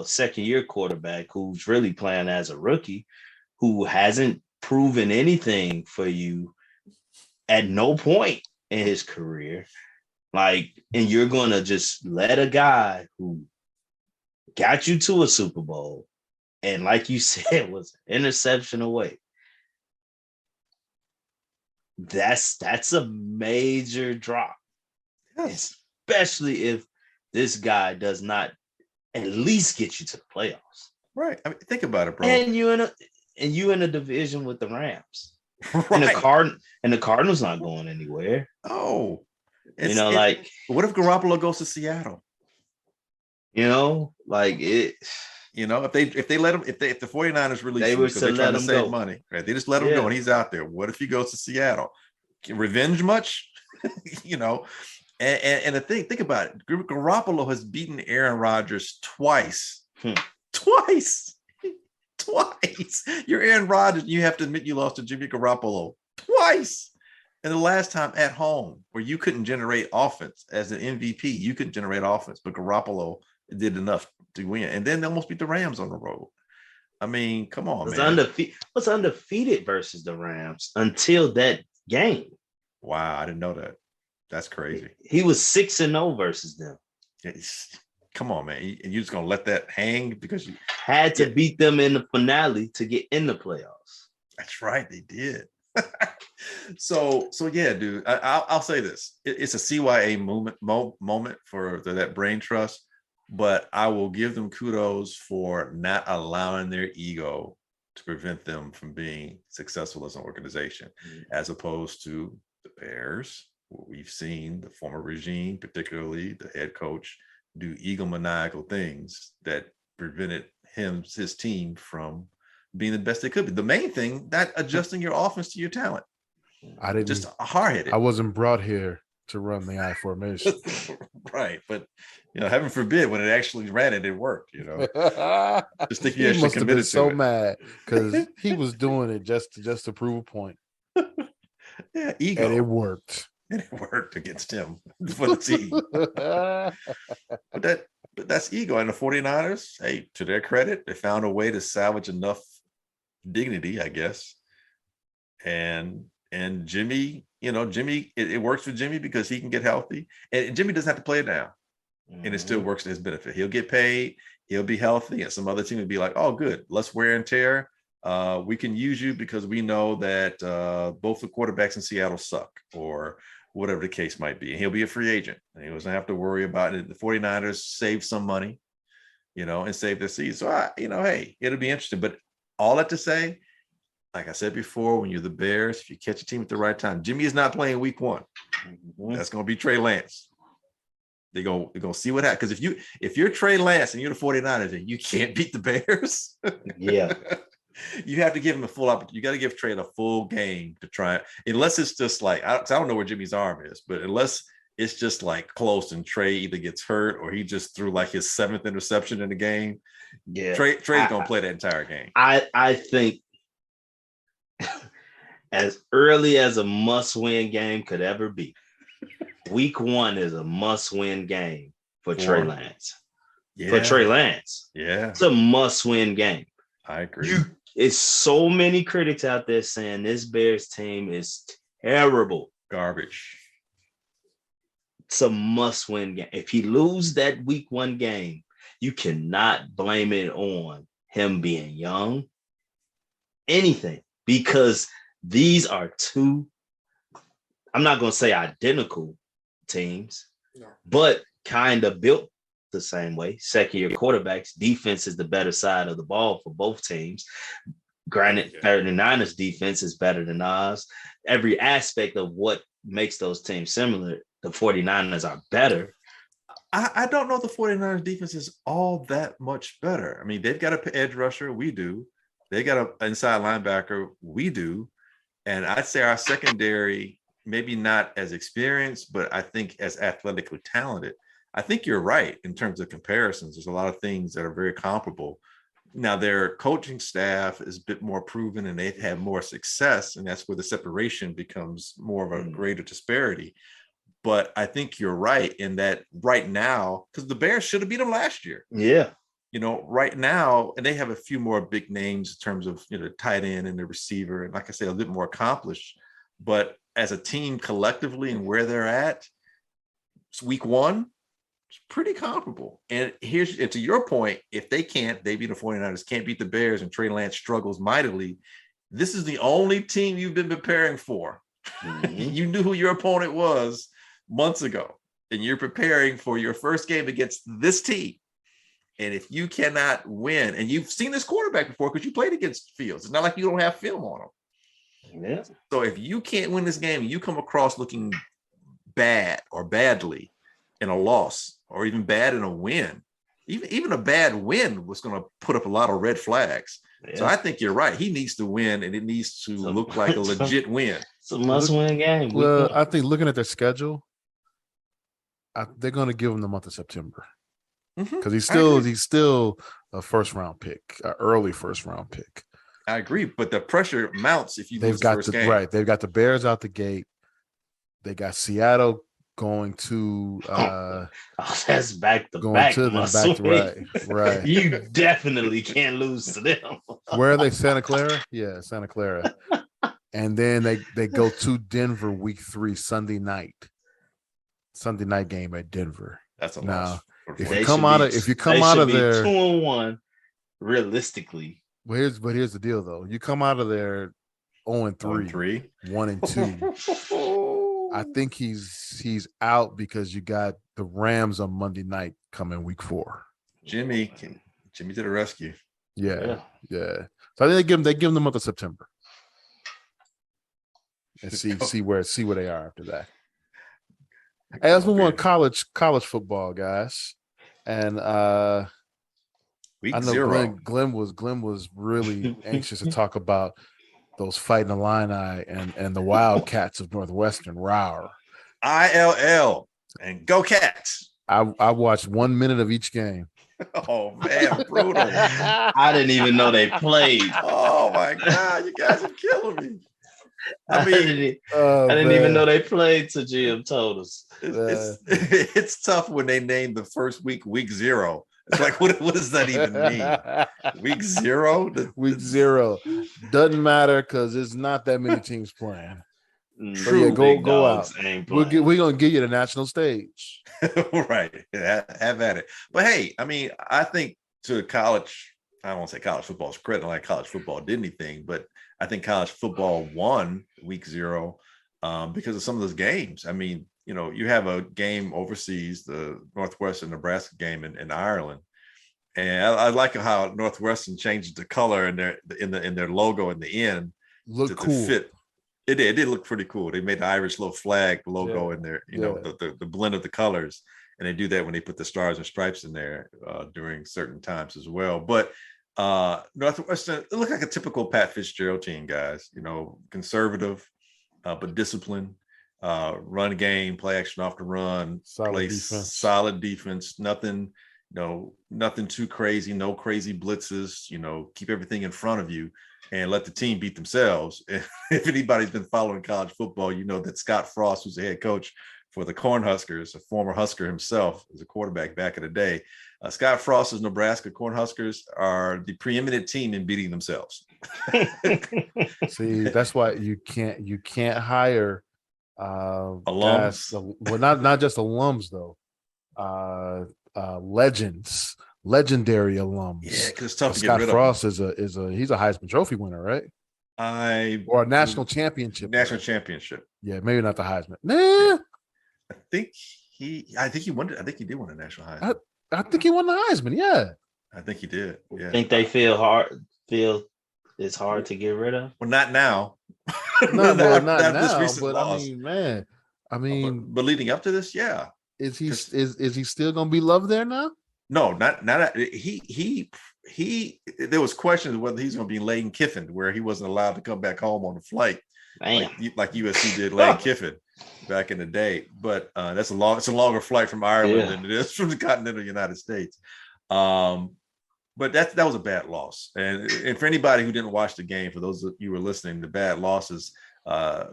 second year quarterback who's really playing as a rookie, who hasn't proven anything for you at no point in his career. Like, and you're going to just let a guy who got you to a Super Bowl, and like you said, was an interception away. That's a major drop. Yes. Especially if this guy does not at least get you to the playoffs. Right. I mean, think about it, bro. And you in a division with the Rams. Right. And the Cardinals not going anywhere. Oh. What if Garoppolo goes to Seattle? Like it. If they let him, if the 49ers release him because they're trying to save money, right? They just let him go and he's out there. What if he goes to Seattle? Revenge much? And the thing, think about it. Garoppolo has beaten Aaron Rodgers twice. Twice. You're Aaron Rodgers. You have to admit you lost to Jimmy Garoppolo twice. And the last time at home, where you couldn't generate offense as an MVP, you couldn't generate offense, but Garoppolo did enough to win. And then they almost beat the Rams on the road. I mean, come on, man. Was undefeated versus the Rams until that game. Wow, I didn't know that. That's crazy. He was 6-0 versus them. Come on, man. And you're just going to let that hang because you had to beat them in the finale to get in the playoffs. That's right. They did. So yeah, dude, I'll say this. It's a CYA moment for that brain trust, but I will give them kudos for not allowing their ego to prevent them from being successful as an organization, as opposed to the Bears. We've seen the former regime, particularly the head coach, do egomaniacal things that prevented his team from being the best they could be. The main thing, that adjusting your offense to your talent. I didn't just hard-headed. I wasn't brought here to run the I formation. Right. But heaven forbid when it actually ran it worked, Just think he must have been so mad because he was doing it just to prove a point. Yeah, ego. And it worked. And it worked against him for the team. But that's ego. And the 49ers, hey, to their credit, they found a way to salvage enough dignity, I guess. And Jimmy, it works for Jimmy because he can get healthy. And Jimmy doesn't have to play it down. And it still works to his benefit. He'll get paid, he'll be healthy, and some other team would be like, oh, good, less wear and tear. We can use you because we know that both the quarterbacks in Seattle suck, or whatever the case might be. And he'll be a free agent. And he doesn't have to worry about it. The 49ers save some money, and save their season. So, hey, it'll be interesting. But all that to say, like I said before, when you're the Bears, if you catch a team at the right time, Jimmy is not playing week 1. That's going to be Trey Lance. They're going to see what happens. Because if you're Trey Lance and you're the 49ers and you can't beat the Bears, yeah, you have to give him a full opportunity. You got to give Trey a full game to try it. Unless it's just like, I don't know where Jimmy's arm is, but unless it's just like close and Trey either gets hurt or he just threw like his 7th interception in the game. Yeah, Trey's going to play that entire game. I think as early as a must-win game could ever be, week 1 is a must-win game for Trey Lance. Yeah. For Trey Lance. Yeah. It's a must-win game. I agree. It's so many critics out there saying this Bears team is terrible. Garbage. It's a must-win game. If he loses that week 1 game, you cannot blame it on him being young. Anything. Because these are two, I'm not going to say identical teams, but kind of built the same way. Second-year quarterbacks, defense is the better side of the ball for both teams. Granted, 39ers defense is better than ours. Every aspect of what makes those teams similar, the 49ers are better. I don't know if the 49ers defense is all that much better. I mean, they've got an edge rusher. We do. They got an inside linebacker. We do. And I'd say our secondary, maybe not as experienced, but I think as athletically talented. I think you're right in terms of comparisons. There's a lot of things that are very comparable. Now, their coaching staff is a bit more proven and they've had more success. And that's where the separation becomes more of a greater disparity. But I think you're right in that right now, because the Bears should have beat them last year. Yeah. Right now, and they have a few more big names in terms of, tight end and the receiver. And like I said, a bit more accomplished. But as a team collectively and where they're at, it's week 1, it's pretty comparable. And to your point, if they beat the 49ers, can't beat the Bears, and Trey Lance struggles mightily, this is the only team you've been preparing for. Mm-hmm. You knew who your opponent was months ago, and you're preparing for your first game against this team. And if you cannot win, and you've seen this quarterback before because you played against Fields, it's not like you don't have film on him. Yeah. So if you can't win this game, you come across looking bad or badly in a loss, or even bad in a win. Even a bad win was going to put up a lot of red flags. Yeah. So I think you're right. He needs to win, and it needs to look like a legit win. It's a must-win game. Well, I think looking at their schedule, they're going to give him the month of September. Because he's still a first-round pick, an early first-round pick. I agree, but the pressure mounts if you lose the first game. Right, they've got the Bears out the gate. They got Seattle going to. That's back to back. Right. You definitely can't lose to them. Where are they? Santa Clara? Yeah, Santa Clara. And then they go to Denver week 3 Sunday night game at Denver. That's a loss. If you come out of there 2-1, realistically. Well, here's the deal though. You come out of there 0-3, 1-2. I think he's out because you got the Rams on Monday night coming week 4. Jimmy to the rescue. Yeah. So I think they give them the month of September. And see where they are after that. Hey, let's move on to college football, guys. And Week I know 0. Glenn was really anxious to talk about those Fighting Illini and the Wildcats of Northwestern. Rawr. ILL and go Cats. I watched 1 minute of each game. Oh man, brutal. I didn't even know they played. Oh my God, you guys are killing me. I didn't even know they played till Jim told us. It's tough when they name the first week 0. It's like, what does that even mean? Week 0? Week 0. Doesn't matter because there's not that many teams playing. True, yeah, go out. We're going to give you the national stage. Right. Yeah, have at it. But hey, I mean, I think to college, I don't want to say college football is credit like college football did anything, but I think college football won week 0 because of some of those games. I mean, you have a game overseas, the Northwestern Nebraska game in Ireland, and I like how Northwestern changed the color in their logo in the end to fit. It did look pretty cool. They made the Irish little flag logo in there, the blend of the colors, and they do that when they put the stars and stripes in there during certain times as well. But Northwestern, it looked like a typical Pat Fitzgerald team, guys. Conservative, but disciplined. Run game, play action off the run, solid defense. Nothing too crazy. No crazy blitzes. Keep everything in front of you and let the team beat themselves. If anybody's been following college football, you know that Scott Frost, who's the head coach for the Cornhuskers, a former Husker himself, as a quarterback back in the day. Scott Frost's Nebraska Cornhuskers are the preeminent team in beating themselves. See, that's why you can't hire alums. Not just alums though. Legendary alums. Yeah, because it's tough to Scott get rid Frost of him. he's a Heisman Trophy winner, right? Or a national championship. National championship. Yeah, maybe not the Heisman. Nah. Yeah. I think he won. I think he did win a national Heisman. I think he won the Heisman. Yeah, I think he did. Yeah. Think they feel it's hard to get rid of? Well, not now. not now. But loss. I mean, but leading up to this, yeah. Is he still gonna be loved there now? No, not he. There was questions whether he's going to be Lane Kiffin, where he wasn't allowed to come back home on the flight, like USC did Lane Kiffin back in the day. But it's a longer flight from Ireland than it is from the continental United States. But that was a bad loss. And for anybody who didn't watch the game, for those of you who were listening, the bad losses.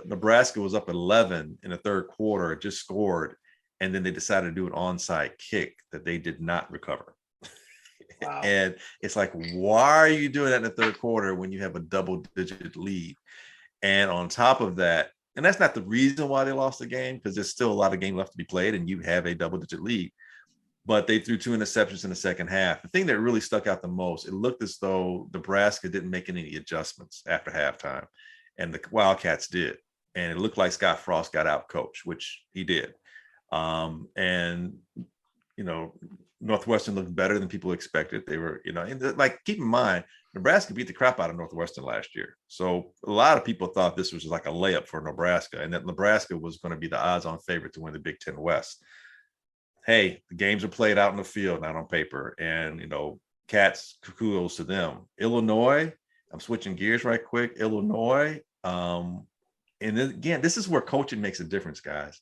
Nebraska was up 11 in the third quarter, just scored, and then they decided to do an onside kick that they did not recover. Wow. And it's like, why are you doing that in the third quarter when you have a double-digit lead? And on top of that, and that's not the reason why they lost the game, because there's still a lot of game left to be played, and you have a double-digit lead. But they threw 2 interceptions in the second half. The thing that really stuck out the most, it looked as though Nebraska didn't make any adjustments after halftime, and the Wildcats did. And it looked like Scott Frost got out coached, which he did. Northwestern looked better than people expected. They were, keep in mind, Nebraska beat the crap out of Northwestern last year. So a lot of people thought this was like a layup for Nebraska, and that Nebraska was going to be the odds-on favorite to win the Big Ten West. Hey, the games are played out in the field, not on paper. And, Cats, kudos to them. Illinois, I'm switching gears right quick. Illinois, and then again, this is where coaching makes a difference, guys.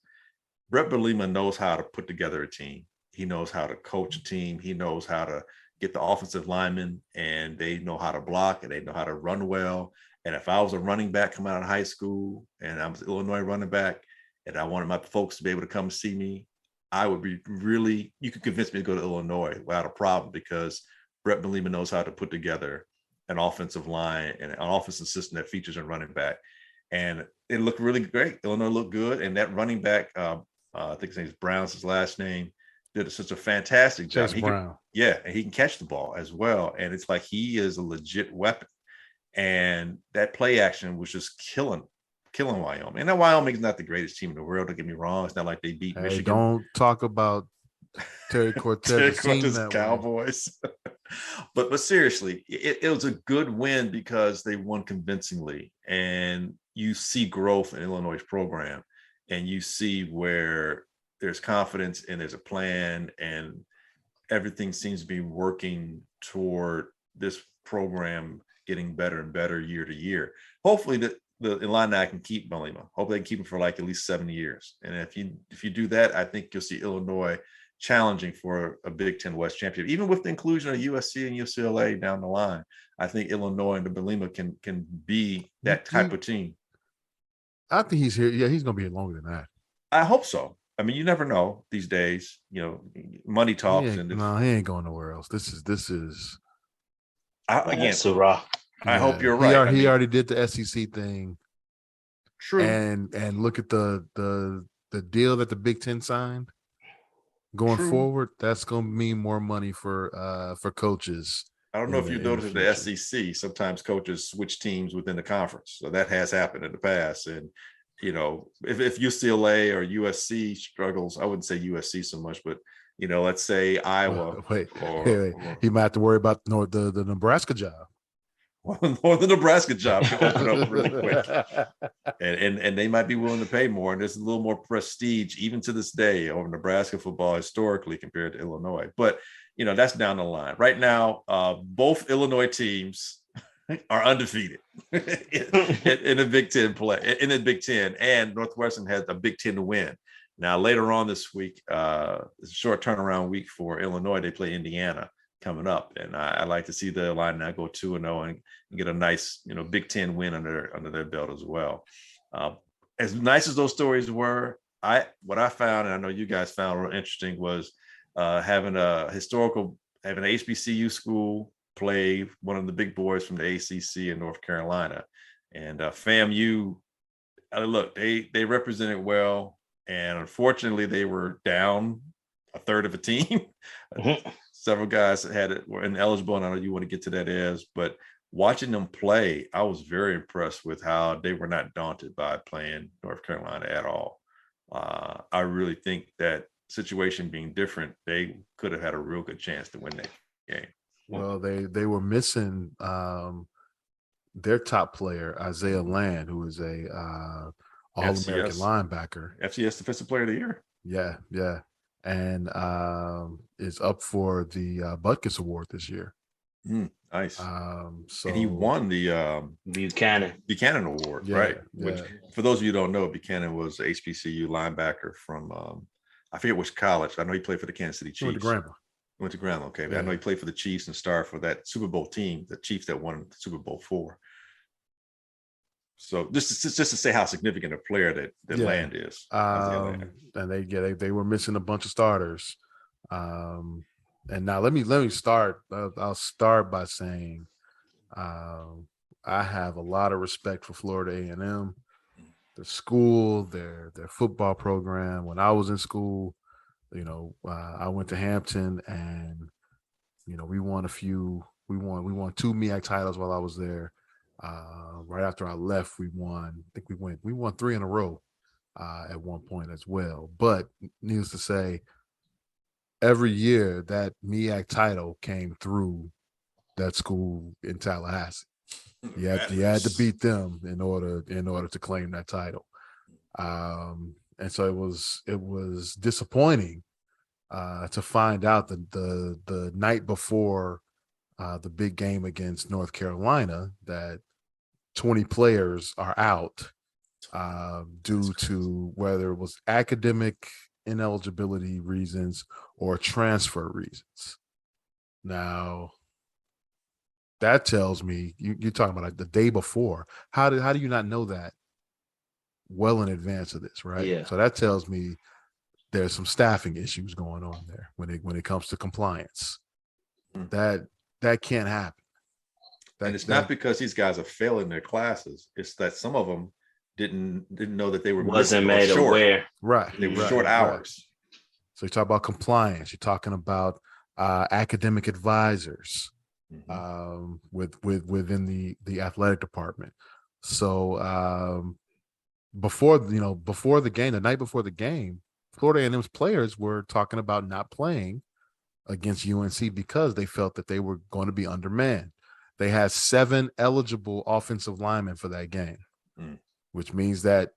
Brett Bielema knows how to put together a team. He knows how to coach a team. He knows how to get the offensive linemen, and they know how to block, and they know how to run well. And if I was a running back coming out of high school and I was an Illinois running back and I wanted my folks to be able to come see me, I would be you could convince me to go to Illinois without a problem, because Brett Bielema knows how to put together an offensive line and an offensive system that features a running back. And it looked really great. Illinois looked good. And that running back, I think his name is Brown's his last name, did such a fantastic job. And he can catch the ball as well. And it's like he is a legit weapon. And that play action was just killing Wyoming. And now Wyoming is not the greatest team in the world. Don't get me wrong. It's not like they beat Michigan. Don't talk about Terry Cortez Cowboys. but seriously, it was a good win because they won convincingly. And you see growth in Illinois' program. And you see where there's confidence and there's a plan, and everything seems to be working toward this program getting better and better year to year. Hopefully the Illini can keep Belima. Hopefully they can keep him for like at least 7 years. And if you do that, I think you'll see Illinois challenging for a Big Ten West championship. Even with the inclusion of USC and UCLA down the line, I think Illinois and the Belima can be that type of team. I think he's here. Yeah, he's going to be here longer than that. I hope so. I mean, you never know these days. You know, money talks. He ain't going nowhere else. This is. Again, Surah. I hope you're right. He already did the SEC thing. True. And look at the deal that the Big Ten signed. Going forward, that's going to mean more money for coaches. I don't know if you noticed the SEC, sometimes coaches switch teams within the conference. So that has happened in the past. And, you know, if UCLA or USC struggles, I wouldn't say USC so much, but, you know, let's say Iowa. Wait. He might have to worry about the Nebraska job. Or the Nebraska job can open up really quick. And they might be willing to pay more. And there's a little more prestige, even to this day, over Nebraska football historically compared to Illinois. But, you know, that's down the line. Right now, both Illinois teams are undefeated in the Big Ten play, in the Big Ten, and Northwestern has a Big Ten win. Now, later on this week, it's a short turnaround week for Illinois. They play Indiana coming up, and I like to see the Illini go 2-0 and get a nice, you know, Big Ten win under their belt as well. As nice as those stories were, what I found, and I know you guys found real interesting, was having a HBCU school play one of the big boys from the ACC in North Carolina, and FAMU. Look, they represented well, and unfortunately, they were down a third of a team. Several guys were ineligible, and I know you want to get to that as, but watching them play, I was very impressed with how they were not daunted by playing North Carolina at all. I really think that situation being different, they could have had a real good chance to win that game. Well, they were missing their top player, Isaiah Land, who is a All-American linebacker. FCS Defensive Player of the Year. Yeah. And is up for the Butkus Award this year. Nice. So and he won the Buchanan Award, right? Which, for those of you who don't know, Buchanan was a HBCU linebacker from I forget which college. I know he played for the Kansas City Chiefs. Went to Grambling. Okay, but I know he played for the Chiefs and starred for that Super Bowl team, the Chiefs that won the Super Bowl IV. So just to say how significant a player that Land is. And they were missing a bunch of starters. And now let me start. I'll start by saying I have a lot of respect for Florida A&M, the school, their football program. When I was in school, you know, I went to Hampton, and you know, we won 2 MEAC titles while I was there. Right after I left, we won 3 in a row at one point as well. But needless to say, every year that MEAC title came through that school in Tallahassee. You had to beat them in order to claim that title. And so it was disappointing to find out that the night before the big game against North Carolina that 20 players are out due to whether it was academic ineligibility reasons or transfer reasons. Now, that tells me you're talking about like the day before. How do you not know that well in advance of this, right? Yeah. So that tells me there's some staffing issues going on there when it comes to compliance. That can't happen. And it's not because these guys are failing their classes. It's that some of them didn't know that they were wasn't made aware. Right. They were short hours. So you talk about compliance. You're talking about academic advisors within the athletic department. So before the game, the night before the game, Florida A&M's players were talking about not playing against UNC because they felt that they were going to be undermanned. They had 7 eligible offensive linemen for that game, which means that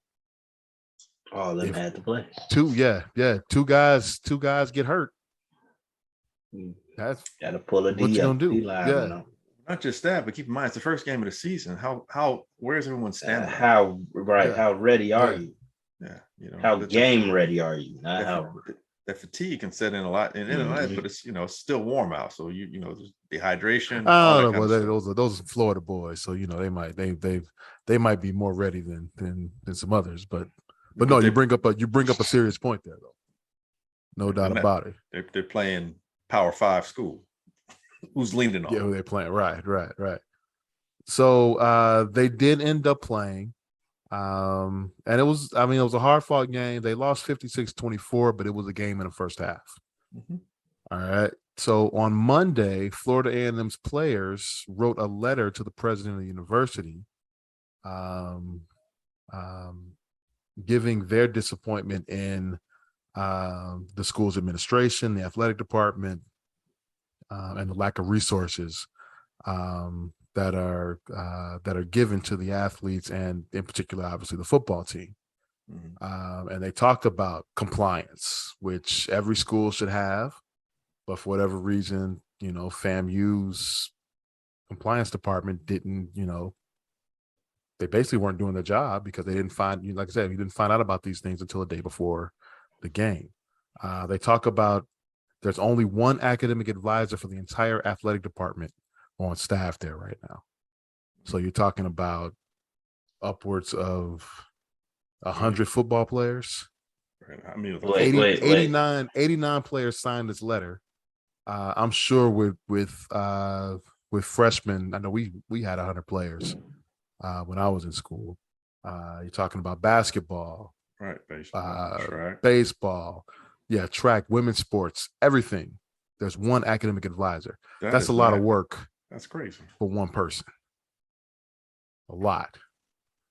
all of them had to play. Two guys get hurt. That's Got to pull a what D you gonna up, do. D lineman on. Not just that, but keep in mind it's the first game of the season. Where's everyone standing? How ready are you? Yeah, how game ready are you? Not how that fatigue can set in a lot in Illinois, but it's it's still warm out, so there's dehydration. I don't know, but those are Florida boys, so they might be more ready than some others, but no, you bring up a serious point there though, no doubt about it. They're playing Power 5 school. Who's leaning on? Yeah, who they playing? Right. So they did end up playing. And it was a hard fought game. They lost 56-24, but it was a game in the first half. Mm-hmm. All right. So on Monday, Florida A&am's players wrote a letter to the president of the university, giving their disappointment in the school's administration, the athletic department, and the lack of resources that are given to the athletes, and in particular, obviously, the football team. Mm-hmm. And they talked about compliance, which every school should have, but for whatever reason, FAMU's compliance department didn't, they basically weren't doing their job because they didn't find, like I said, you didn't find out about these things until the day before the game. They talk about there's only one academic advisor for the entire athletic department on staff there right now. So you're talking about upwards of 100 football players. I mean, 89 players signed this letter. I'm sure with freshmen, I know we had 100 players when I was in school. You're talking about basketball, right? Baseball, track. Baseball, track, women's sports, everything. There's one academic advisor. That's a lot of work. That's crazy for one person. A lot.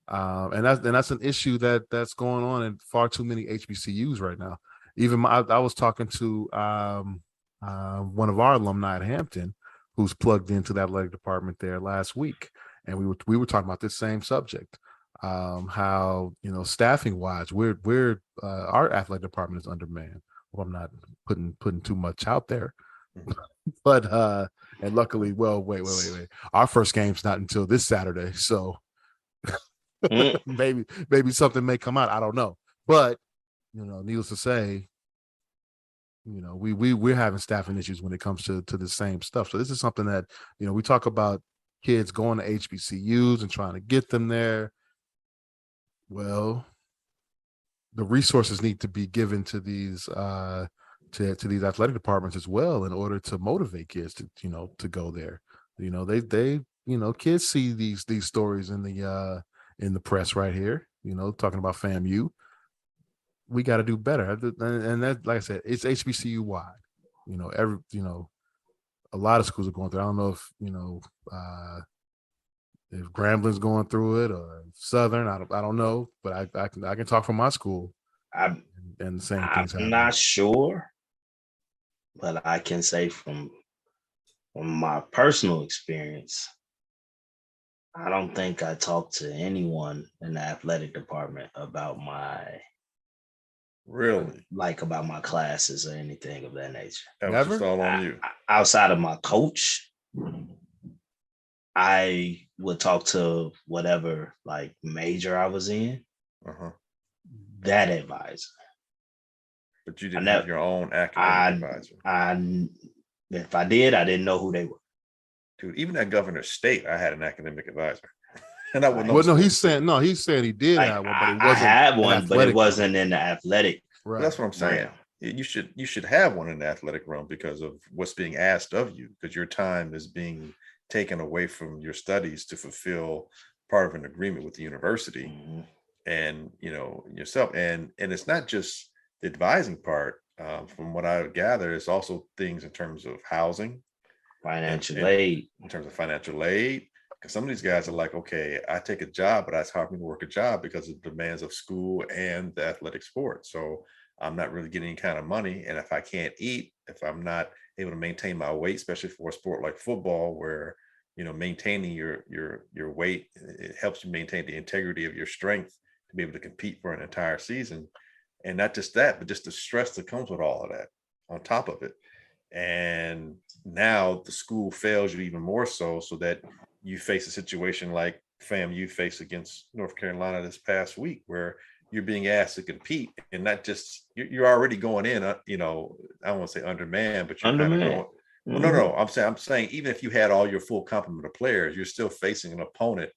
And that's an issue that's going on in far too many HBCUs right now. Even I was talking to one of our alumni at Hampton, who's plugged into that athletic department there last week, and we were talking about this same subject. How staffing wise, we're our athletic department is undermanned. Well, I'm not putting too much out there, but and luckily, well, wait. Our first game's not until this Saturday, so maybe something may come out. I don't know, but needless to say, we're having staffing issues when it comes to the same stuff. So this is something that we talk about kids going to HBCUs and trying to get them there. Well, the resources need to be given to these to these athletic departments as well in order to motivate kids to go there. They kids see these stories in the press right here, talking about FAMU. We got to do better. And that, like I said, it's HBCU wide, a lot of schools are going through. I don't know if Grambling's going through it or Southern. I don't know, but I can talk from my school. And the same things happen. I'm not sure, but I can say from my personal experience, I don't think I talked to anyone in the athletic department about about my classes or anything of that nature. That was just all on you. Outside of my coach, I would talk to whatever major I was in. That advisor. But you didn't have your own academic advisor. If I did, I didn't know who they were. Dude, even at Governor State, I had an academic advisor. And I would know. Well, no, he's saying he did have one, but it wasn't. I had one, but it wasn't in the athletic. Right. That's what I'm saying. Right. You should have one in the athletic realm because of what's being asked of you, because your time is being taken away from your studies to fulfill part of an agreement with the university and yourself. And it's not just the advising part. From what I gather, it's also things in terms of housing, financial aid. In terms of financial aid, because some of these guys are like, okay, I take a job, but it's hard for me to work a job because of the demands of school and the athletic sport. So I'm not really getting any kind of money. And if I can't eat, if I'm not able to maintain my weight, especially for a sport like football, where maintaining your weight, it helps you maintain the integrity of your strength to be able to compete for an entire season. And not just that, but just the stress that comes with all of that on top of it. And now the school fails you even more so that you face a situation like FAMU faced against North Carolina this past week, where you're being asked to compete, and not just you're already going in, I don't want to say undermanned, but you're kind of going. Well, no. I'm saying even if you had all your full complement of players, you're still facing an opponent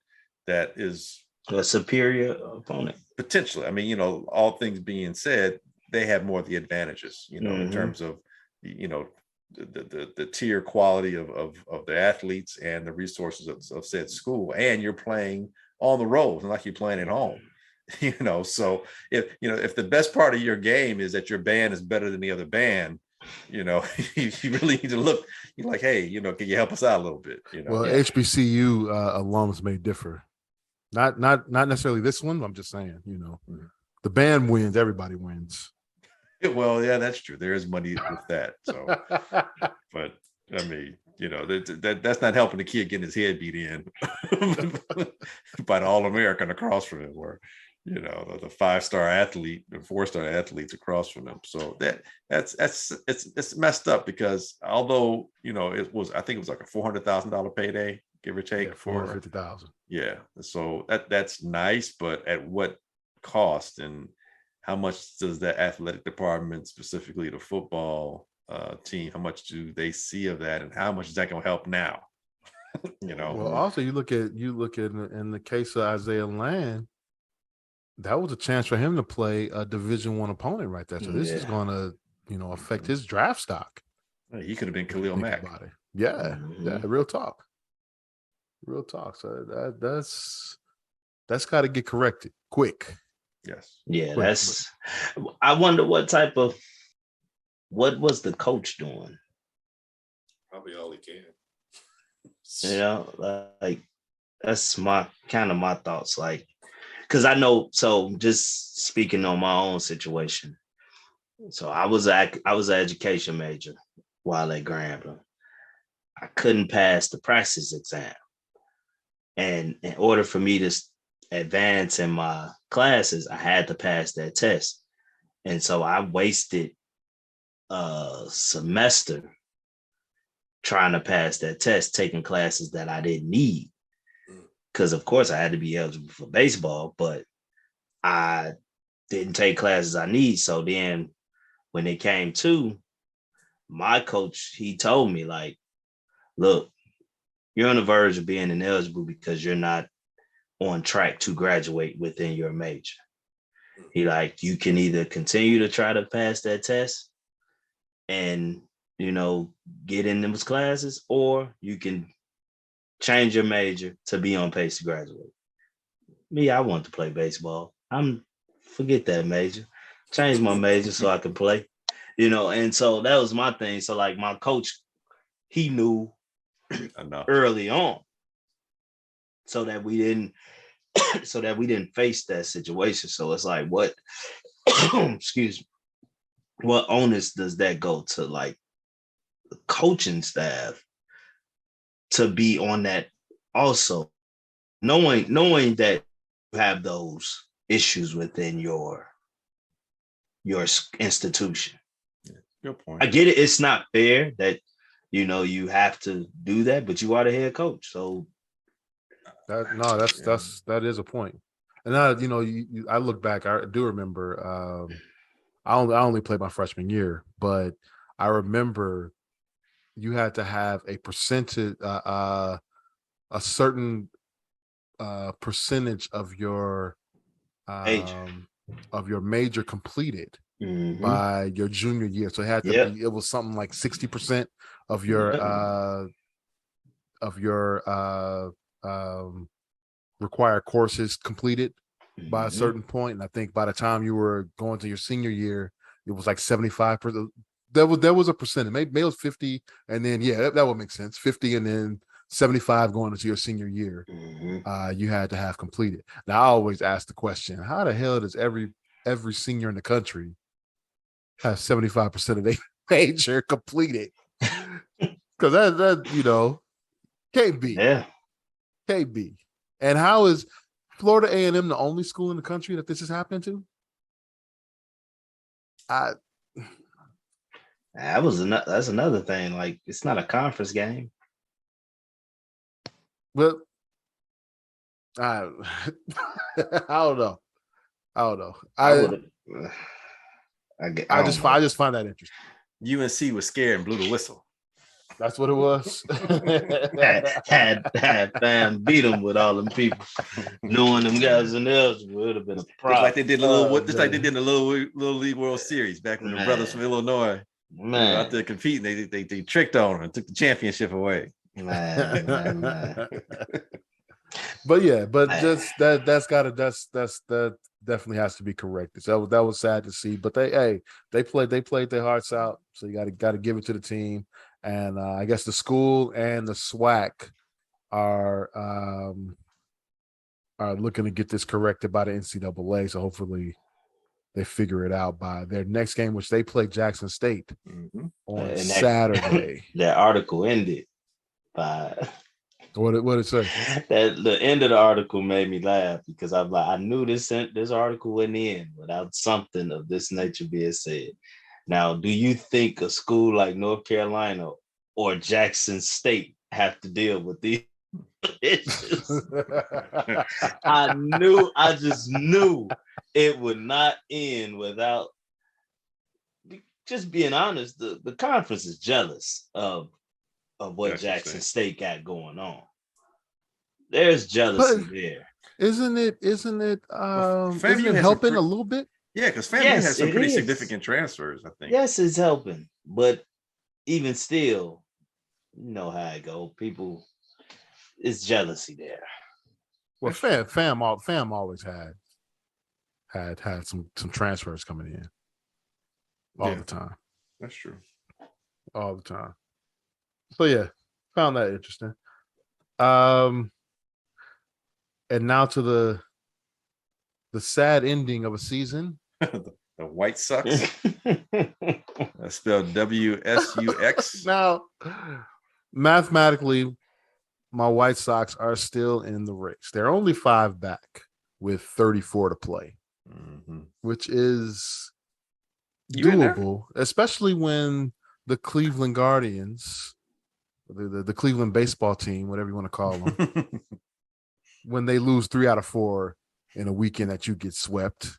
that is a superior opponent potentially. I mean, all things being said, they have more of the advantages, in terms of, the tier quality of the athletes and the resources of said school, and you're playing on the road, not like you're playing at home. So if the best part of your game is that your band is better than the other band, you really need to look. You're like, hey, can you help us out a little bit? Well, HBCU alums may differ. Not necessarily this one. I'm just saying, the band wins, everybody wins. Well, yeah, that's true. There is money with that. So, but I mean, that's not helping the kid getting his head beat in by the All-American across from him, where the 5-star athlete and 4-star athletes across from them. So it's messed up, because although I think it was like a $400,000 payday, give or take, for $450,000. Yeah, so that's nice, but at what cost, and how much does that athletic department, specifically the football team, how much do they see of that, and how much is that going to help now? Well, also you look at in the case of Isaiah Land, that was a chance for him to play a Division I opponent right there. So this is going to affect his draft stock. He could have been Khalil Mack. Yeah, real talk. So that's got to get corrected quick. Yes. Yeah, I wonder what was the coach doing? Probably all he can. Like that's my thoughts. Like, because I know, so just speaking on my own situation. So I was an education major while at Grambling. I couldn't pass the practice exam. And in order for me to advance in my classes, I had to pass that test. And so I wasted a semester trying to pass that test, taking classes that I didn't need. Because, of course, I had to be eligible for baseball, but I didn't take classes I need. So then when it came to my coach, he told me, like, look, you're on the verge of being ineligible because you're not on track to graduate within your major. He like, you can either continue to try to pass that test and, get in those classes, or you can change your major to be on pace to graduate. Me, I want to play baseball. Forget that major. Change my major so I can play, and so that was my thing. So like my coach, he knew early on so that we didn't face that situation. So it's like, what excuse me, what onus does that go to, like, the coaching staff to be on that also, knowing that you have those issues within your institution? Good point. I get it. It's not fair that you have to do that, but you are the head coach. So that is a point. And I look back, I do remember. I only played my freshman year, but I remember you had to have a percentage, a certain percentage of your major completed by your junior year. So it had to be. It was something like 60% of your required courses completed by a certain point. And I think by the time you were going to your senior year, it was like 75%. There was a percentage. Maybe it was 50, and then that would make sense. 50 and then 75 going into your senior year. You had to have completed. Now I always ask the question: how the hell does every senior in the country have 75% of their major completed? Because that can't be. Yeah, can't be. And how is Florida A&M the only school in the country that this is happening to? That's another thing. Like, it's not a conference game. But I, I don't know. I would. I don't know. I just find that interesting. UNC was scared and blew the whistle. That's what it was. had Bam beat them with all them people, knowing them guys ineligible, would have been a problem. Just like they did like they did in the Little League World Series back when the brothers from Illinois were out there competing. They tricked on them and took the championship away. Man. But yeah, just that definitely has to be corrected. So that was sad to see. But they played their hearts out. So you got to give it to the team. And I guess the school and the SWAC are looking to get this corrected by the NCAA. So hopefully they figure it out by their next game, which they play Jackson State on Saturday. That article ended by what did it say? That the end of the article made me laugh because I'm like, I knew this article wouldn't end without something of this nature being said. Now, do you think a school like North Carolina or Jackson State have to deal with these issues? I just knew it would not end without, just being honest, the conference is jealous of what Jackson State got going on. There's jealousy there. Isn't it helping a little bit? Yeah, because FAMU has some pretty significant transfers, I think. Yes, it's helping. But even still, you know how it goes. People, it's jealousy there. Well, FAM always had some transfers coming in all the time. That's true. All the time. So yeah, found that interesting. And now to the sad ending of a season. The White Sox. That's spelled WSUX. Now, mathematically, my White Sox are still in the race. They're only 5 back with 34 to play, which is doable, especially when the Cleveland Guardians, the Cleveland baseball team, whatever you want to call them, when they lose 3 out of 4 in a weekend that you get swept.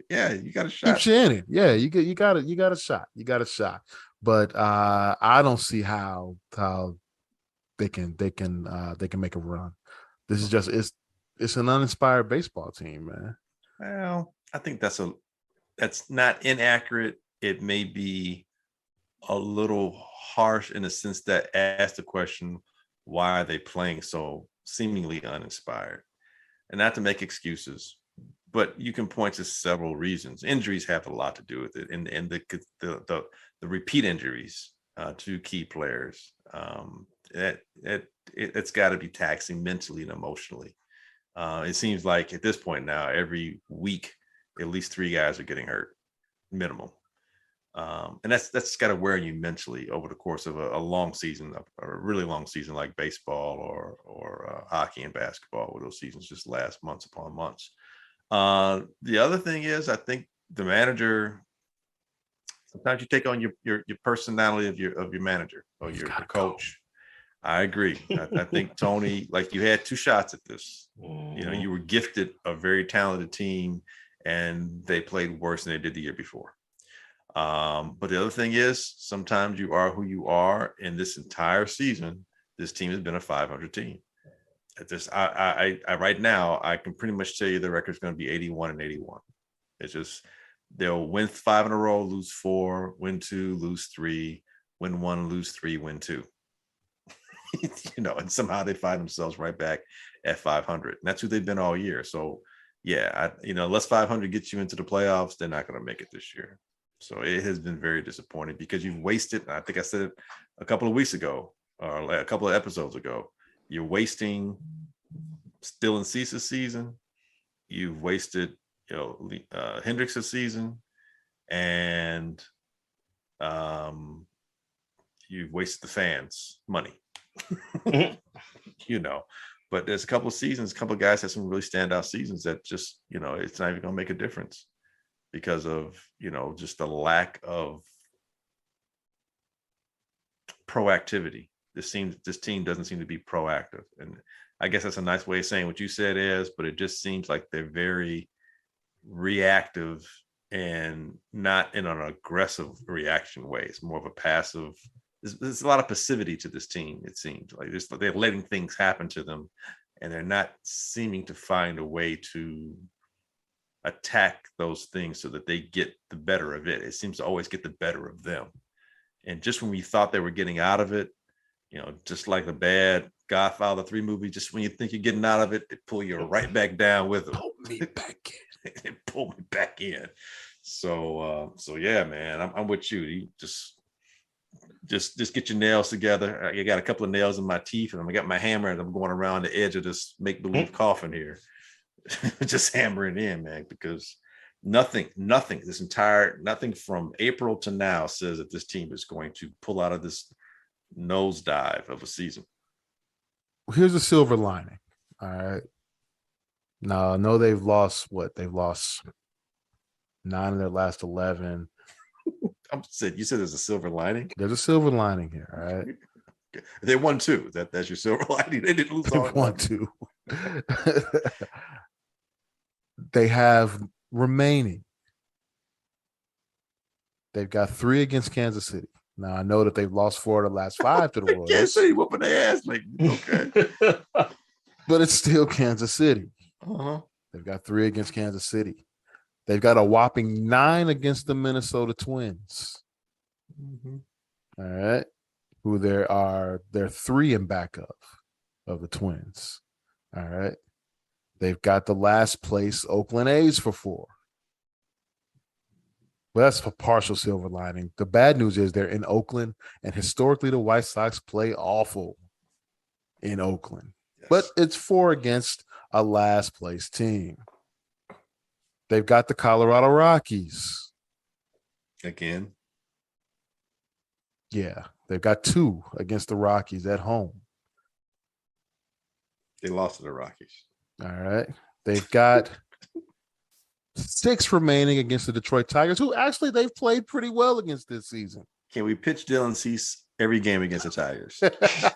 Yeah, you got a shot. Keeps you in it. Yeah, you got a shot. You got a shot. But I don't see how they can make a run. This is just it's an uninspired baseball team, man. Well, I think that's not inaccurate. It may be a little harsh in the sense that asks the question, why are they playing so seemingly uninspired? And not to make excuses, but you can point to several reasons. Injuries have a lot to do with it, and the repeat injuries to key players. It's got to be taxing mentally and emotionally. It seems like at this point now, every week, at least 3 guys are getting hurt, minimum. And that's got to wear on you mentally over the course of a long season, a really long season like baseball or hockey and basketball, where those seasons just last months upon months. The other thing is, I think the manager, sometimes you take on your personality of your manager or your coach. I agree. I think Tony, like, you had 2 shots at this. You know, you were gifted a very talented team, and they played worse than they did the year before. But the other thing is, sometimes you are who you are. In this entire season, this team has been a 500 team. At this, I right now, I can pretty much tell you the record's going to be 81-81. It's just they'll win 5 in a row, lose 4, win 2, lose 3, win 1, lose 3, win 2. You know, and somehow they find themselves right back at 500. And that's who they've been all year. So, yeah, unless 500 gets you into the playoffs, they're not going to make it this year. So it has been very disappointing because you've wasted, I think I said it a couple of weeks ago or a couple of episodes ago, you're wasting Dylan Cease's season. You've wasted, Hendricks' season, and you've wasted the fans' money. But there's a couple of guys have some really standout seasons that just, it's not even going to make a difference because of, just the lack of proactivity. This team doesn't seem to be proactive. And I guess that's a nice way of saying what you said is, but it just seems like they're very reactive and not in an aggressive reaction way. It's more of a passive. There's a lot of passivity to this team. It seems like they're letting things happen to them, and they're not seeming to find a way to attack those things so that they get the better of it. It seems to always get the better of them. And just when we thought they were getting out of it, just like the bad Godfather 3 movie, just when you think you're getting out of it, they pull you right back down with them. Pull me back in. They pull me back in. So yeah, man, I'm with you. You just get your nails together. I got a couple of nails in my teeth, and I got my hammer, and I'm going around the edge of this make-believe coffin here. Just hammering in, man, because nothing from April to now says that this team is going to pull out of this nosedive of a season. Here's a silver lining. All right. Now, I know they've lost They've lost 9 of their last 11. You said there's a silver lining? There's a silver lining here, all right? They won 2. That's your silver lining. They didn't lose all. They won 2. They have remaining. They've got 3 against Kansas City. Now, I know that they've lost 4 of the last 5 to the Royals. Kansas City whooping their ass. Like, okay. But it's still Kansas City. Uh-huh. They've got 3 against Kansas City. They've got a whopping 9 against the Minnesota Twins. Mm-hmm. All right. Who they're 3 in back of the Twins. All right. They've got the last place Oakland A's for 4. Well, that's a partial silver lining. The bad news is they're in Oakland, and historically the White Sox play awful in Oakland. Yes. But it's 4 against a last place team. They've got the Colorado Rockies. Again. Yeah, they've got 2 against the Rockies at home. They lost to the Rockies. All right. They've got 6 remaining against the Detroit Tigers, who actually they've played pretty well against this season. Can we pitch Dylan Cease every game against the Tigers?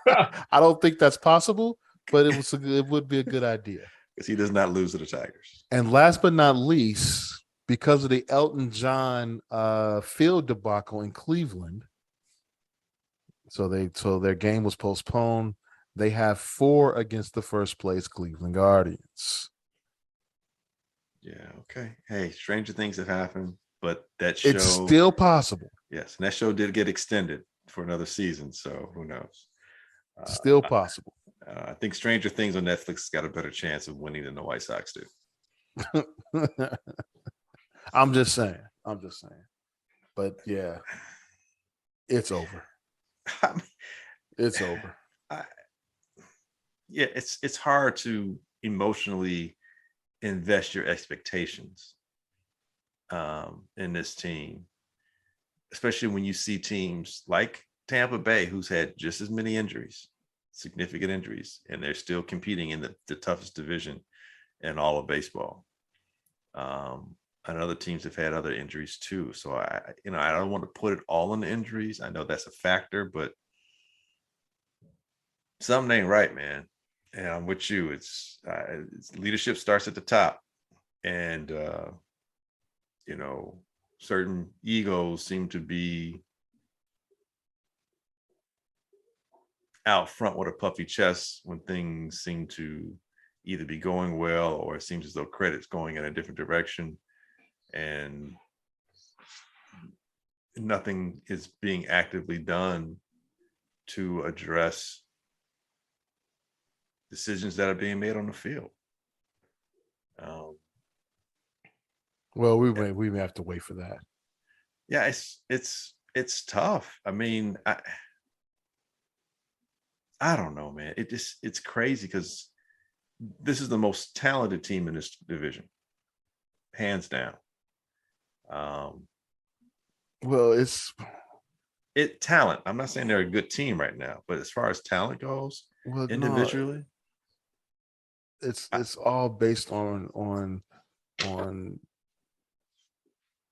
I don't think that's possible, but it would be a good idea. Because he does not lose to the Tigers. And last but not least, because of the Elton John field debacle in Cleveland, so their game was postponed. They have 4 against the first place Cleveland Guardians. Yeah, okay. Hey, stranger things have happened, but that show... It's still possible. Yes, and that show did get extended for another season, so who knows? Still possible. I think Stranger Things on Netflix has got a better chance of winning than the White Sox do. I'm just saying. But yeah, it's over. It's over. It's hard to emotionally invest your expectations in this team, especially when you see teams like Tampa Bay, who's had just as many injuries, significant injuries, and they're still competing in the toughest division in all of baseball. And other teams have had other injuries too. So I don't want to put it all on the injuries. I know that's a factor, but something ain't right, man. And I'm with you. It's leadership starts at the top, and certain egos seem to be out front with a puffy chest when things seem to either be going well or it seems as though credit's going in a different direction, and nothing is being actively done to address decisions that are being made on the field. Well, we may have to wait for that. Yeah, it's tough. I mean, I don't know, man. It's crazy because this is the most talented team in this division, hands down. Well, it's talent. I'm not saying they're a good team right now, but as far as talent goes, individually, it's all based on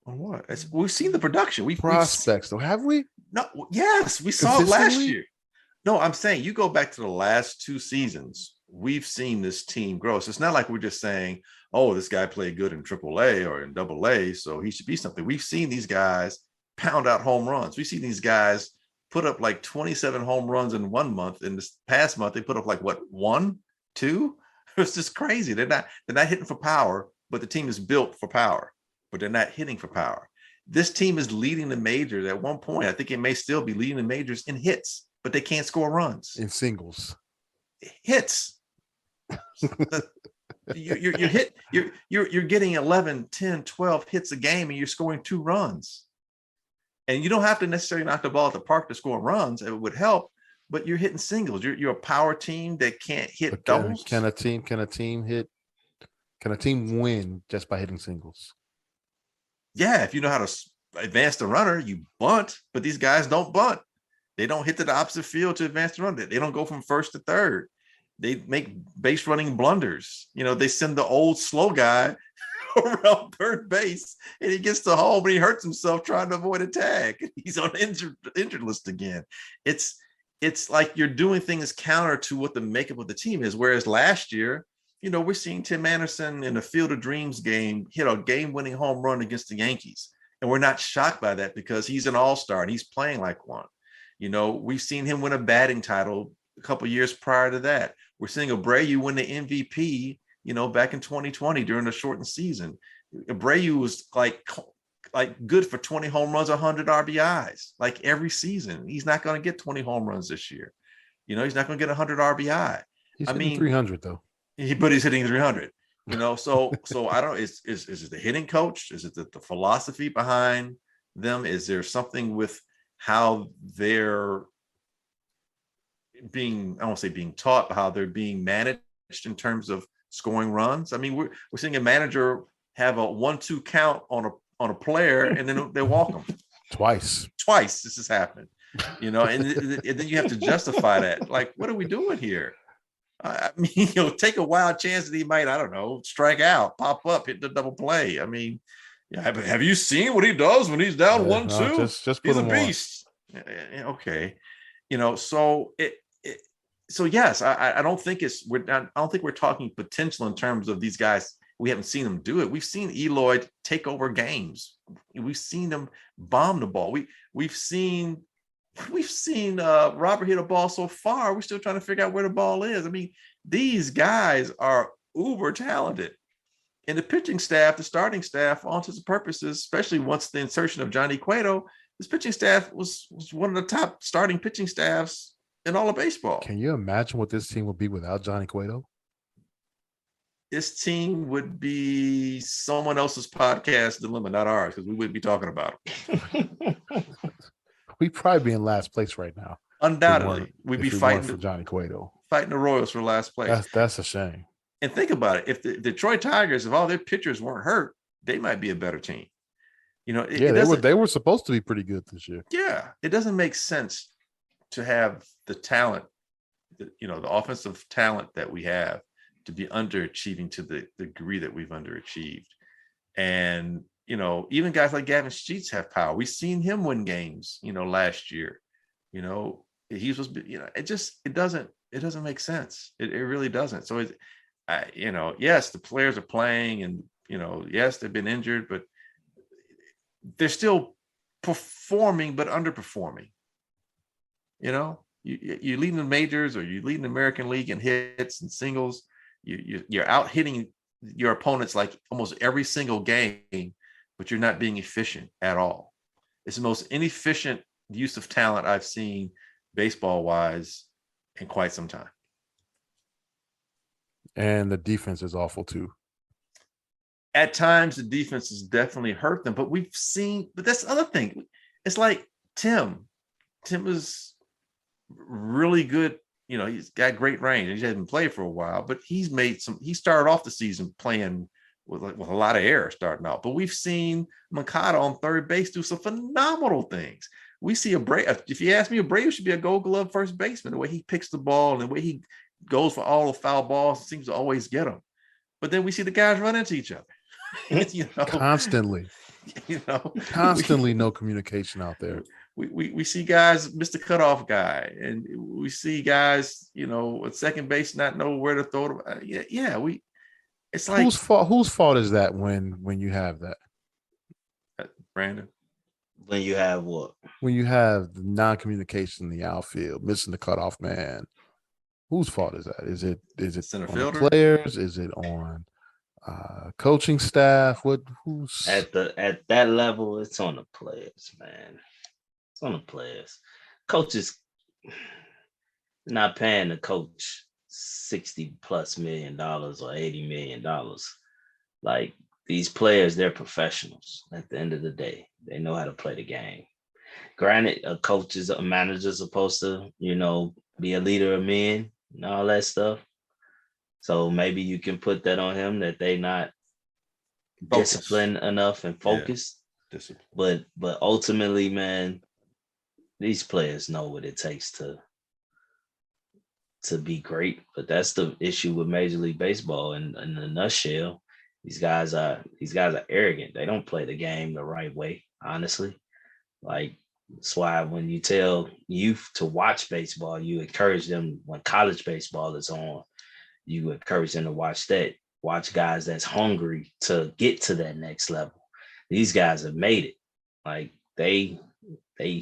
On what? We've seen the production. Prospects, though, have we? No, yes, we saw it last year. No, I'm saying you go back to the last 2 seasons, we've seen this team grow. So it's not like we're just saying, oh, this guy played good in AAA or in AA, so he should be something. We've seen these guys pound out home runs. We've seen these guys put up like 27 home runs in 1 month. In this past month, they put up like what, 1, 2? It's just crazy. They're not hitting for power, but the team is built for power, but they're not hitting for power. This team is leading the majors at one point. I think it may still be leading the majors in hits, but they can't score runs. In singles. Hits. You're getting 11, 10, 12 hits a game and you're scoring 2 runs. And you don't have to necessarily knock the ball at the park to score runs. It would help, but you're hitting singles. You're a power team that can't hit doubles. Can a team win just by hitting singles? Yeah, if you know how to advance the runner, you bunt, but these guys don't bunt. They don't hit to the opposite field to advance the runner. They don't go from first to third. They make base running blunders. They send the old slow guy around third base and he gets to home and he hurts himself trying to avoid a tag. He's on injured list again. It's like you're doing things counter to what the makeup of the team is. Whereas last year, we're seeing Tim Anderson in the Field of Dreams game hit a game-winning home run against the Yankees. And we're not shocked by that because he's an all-star and he's playing like one. We've seen him win a batting title a couple of years prior to that. We're seeing Abreu win the MVP, back in 2020 during the shortened season. Abreu was like good for 20 home runs, 100 RBIs, like every season. He's not going to get 20 home runs this year. He's not going to get 100 RBI. He's hitting 300 though. But he's hitting 300. So I don't. Is it the hitting coach? Is it the philosophy behind them? Is there something with how they're being, I won't say being taught, but how they're being managed in terms of scoring runs? I mean, we're seeing a manager have a 1-2 count on a player, and then they walk them twice. This has happened, and then you have to justify that. Like, what are we doing here? I mean, take a wild chance that he might, I don't know, strike out, pop up, hit the double play. I mean, yeah, but have you seen what he does when he's down 1-2? Just he's a beast. Okay, so yes, I don't think I don't think we're talking potential in terms of these guys. We haven't seen them do it. We've seen Eloy take over games. We've seen them bomb the ball. We've seen Robert hit a ball so far. We're still trying to figure out where the ball is. I mean, these guys are uber talented. And the pitching staff, the starting staff, for all intents and purposes, especially once the insertion of Johnny Cueto, this pitching staff was one of the top starting pitching staffs in all of baseball. Can you imagine what this team would be without Johnny Cueto? This team would be someone else's podcast dilemma, not ours, because we wouldn't be talking about it. We'd probably be in last place right now. Undoubtedly. We'd be fighting for Johnny Cueto. Fighting the Royals for last place. That's a shame. And think about it. If the Detroit Tigers, if all their pitchers weren't hurt, they might be a better team. They were supposed to be pretty good this year. Yeah. It doesn't make sense to have the talent, the offensive talent that we have to be underachieving to the degree that we've underachieved. And, even guys like Gavin Sheets have power. We've seen him win games, last year. He's supposed to be, it doesn't make sense. It really doesn't. So yes, the players are playing and, yes, they've been injured, but they're still performing, but underperforming. You leading the majors or you leading the American League in hits and singles. You're out hitting your opponents like almost every single game, but you're not being efficient at all. It's the most inefficient use of talent I've seen baseball wise in quite some time. And the defense is awful too. At times the defense has definitely hurt them, but that's the other thing. It's like Tim is really good. He's got great range. He hasn't played for a while, but he started off the season playing with a lot of air starting out. But we've seen Makata on third base do some phenomenal things. We see if you ask me, Abreu should be a Gold Glove first baseman. The way he picks the ball and the way he goes for all the foul balls, seems to always get them. But then we see the guys run into each other. Constantly. Constantly no communication out there. We see guys miss the cutoff guy, and we see guys, at second base not know where to throw them. It's like whose fault is that when you have that? Brandon. When you have what? When you have the non-communication in the outfield, missing the cutoff man, whose fault is that? Is it Center on fielder? the players? Is it on coaching staff? Who's at that level? It's on the players, man. It's on the players. Coaches not paying the coach $60+ million or $80 million. Like, these players, they're professionals. At the end of the day, they know how to play the game. Granted, a manager is supposed to, be a leader of men and all that stuff. So maybe you can put that on him, that they not disciplined enough and focused. Yeah, discipline. But ultimately, man, these players know what it takes to be great. But that's the issue with Major League Baseball. In a nutshell, these guys are arrogant. They don't play the game the right way, honestly. Like, that's why when you tell youth to watch baseball, you encourage them. When college baseball is on, you encourage them to watch that. Watch guys that's hungry to get to that next level. These guys have made it. Like, they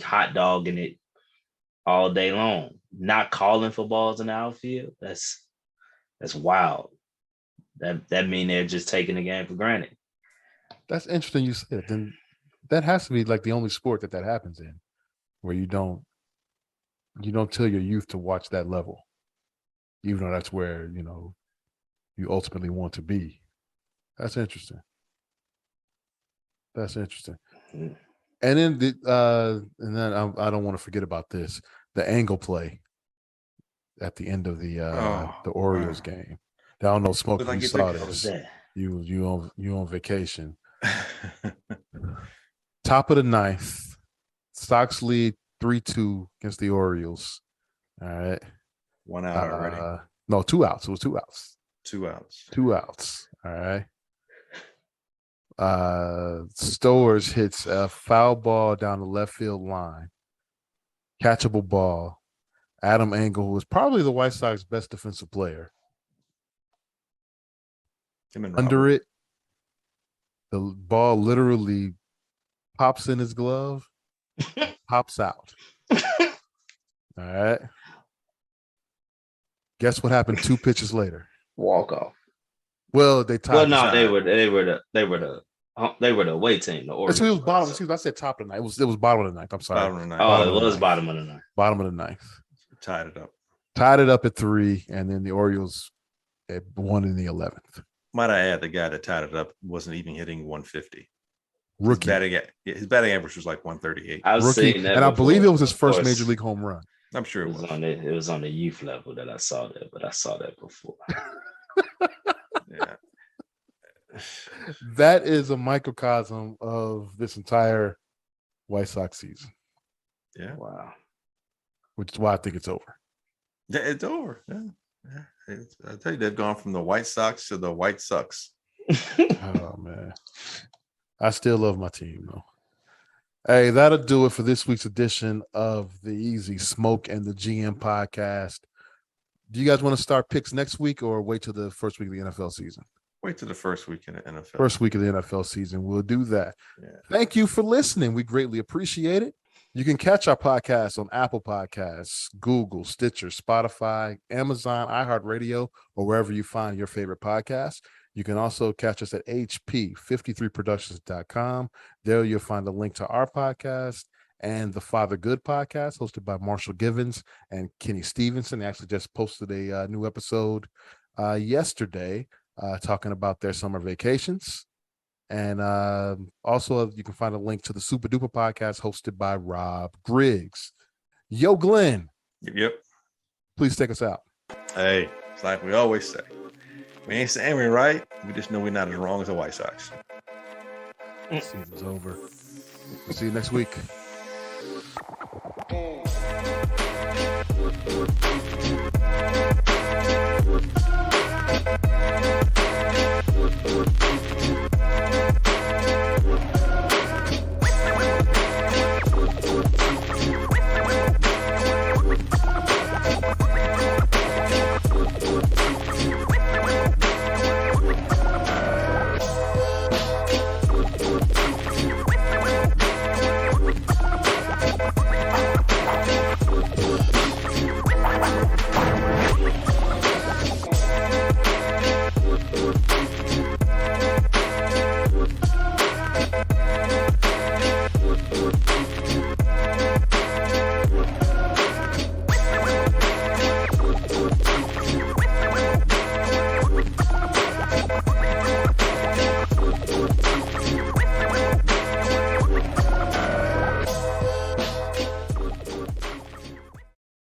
hot dogging it all day long, not calling for balls in the outfield. That's wild. That mean they're just taking the game for granted. That's interesting you said. Then that has to be like the only sport that happens in, where you don't tell your youth to watch that level, even though that's where you ultimately want to be. That's interesting. Mm-hmm. And then I don't want to forget about this: the angle play at the end of the Orioles game. I don't know, Smoke. You saw this. You on vacation. Top of the ninth, Sox lead 3-2 against the Orioles. All right. 1 out already. No, 2 outs. It was 2 outs. 2 outs. 2 outs. All right. Stowers hits a foul ball down the left field line. Catchable ball. Adam Engel, who was probably the White Sox best defensive player. Under it, the ball literally pops in his glove, pops out. All right. Guess what happened 2 pitches later? Walk off. Well, they tied. Well, no, they were the away team. The Orioles. It was bottom. I said top of the ninth. It was bottom of the ninth. I'm sorry. Bottom of the ninth. Oh, it was bottom of the ninth. Bottom of the ninth. Tied it up. Tied it up at 3, and then the Orioles won in the 11th. Might I add, the guy that tied it up wasn't even hitting 150. Rookie. His batting average was like 138. I was saying that, and I believe it was his first major league home run. I'm sure it was. It was on the youth level that I saw that, but I saw that before. Yeah. That is a microcosm of this entire White Sox season. Yeah. Wow. Which is why I think it's over. Yeah, it's over. Yeah. I tell you, they've gone from the White Sox to the White Sox. Oh, man. I still love my team, though. Hey, that'll do it for this week's edition of the Easy Smoke and the GM podcast. Do you guys want to start picks next week or wait till the first week of the NFL season? Wait till the first week in the NFL. First week of the NFL season. We'll do that. Yeah. Thank you for listening. We greatly appreciate it. You can catch our podcast on Apple Podcasts, Google, Stitcher, Spotify, Amazon, iHeartRadio, or wherever you find your favorite podcasts. You can also catch us at hp53productions.com. There you'll find a link to our podcast and the Father Good podcast hosted by Marshall Givens and Kenny Stevenson. They actually just posted a new episode yesterday talking about their summer vacations. And also you can find a link to the Super Duper podcast hosted by Rob Griggs. Yo, Glenn. Yep. Please take us out. Hey, it's like we always say. We ain't saying we're right. We just know we're not as wrong as the White Sox. Season's over. We'll see you next week.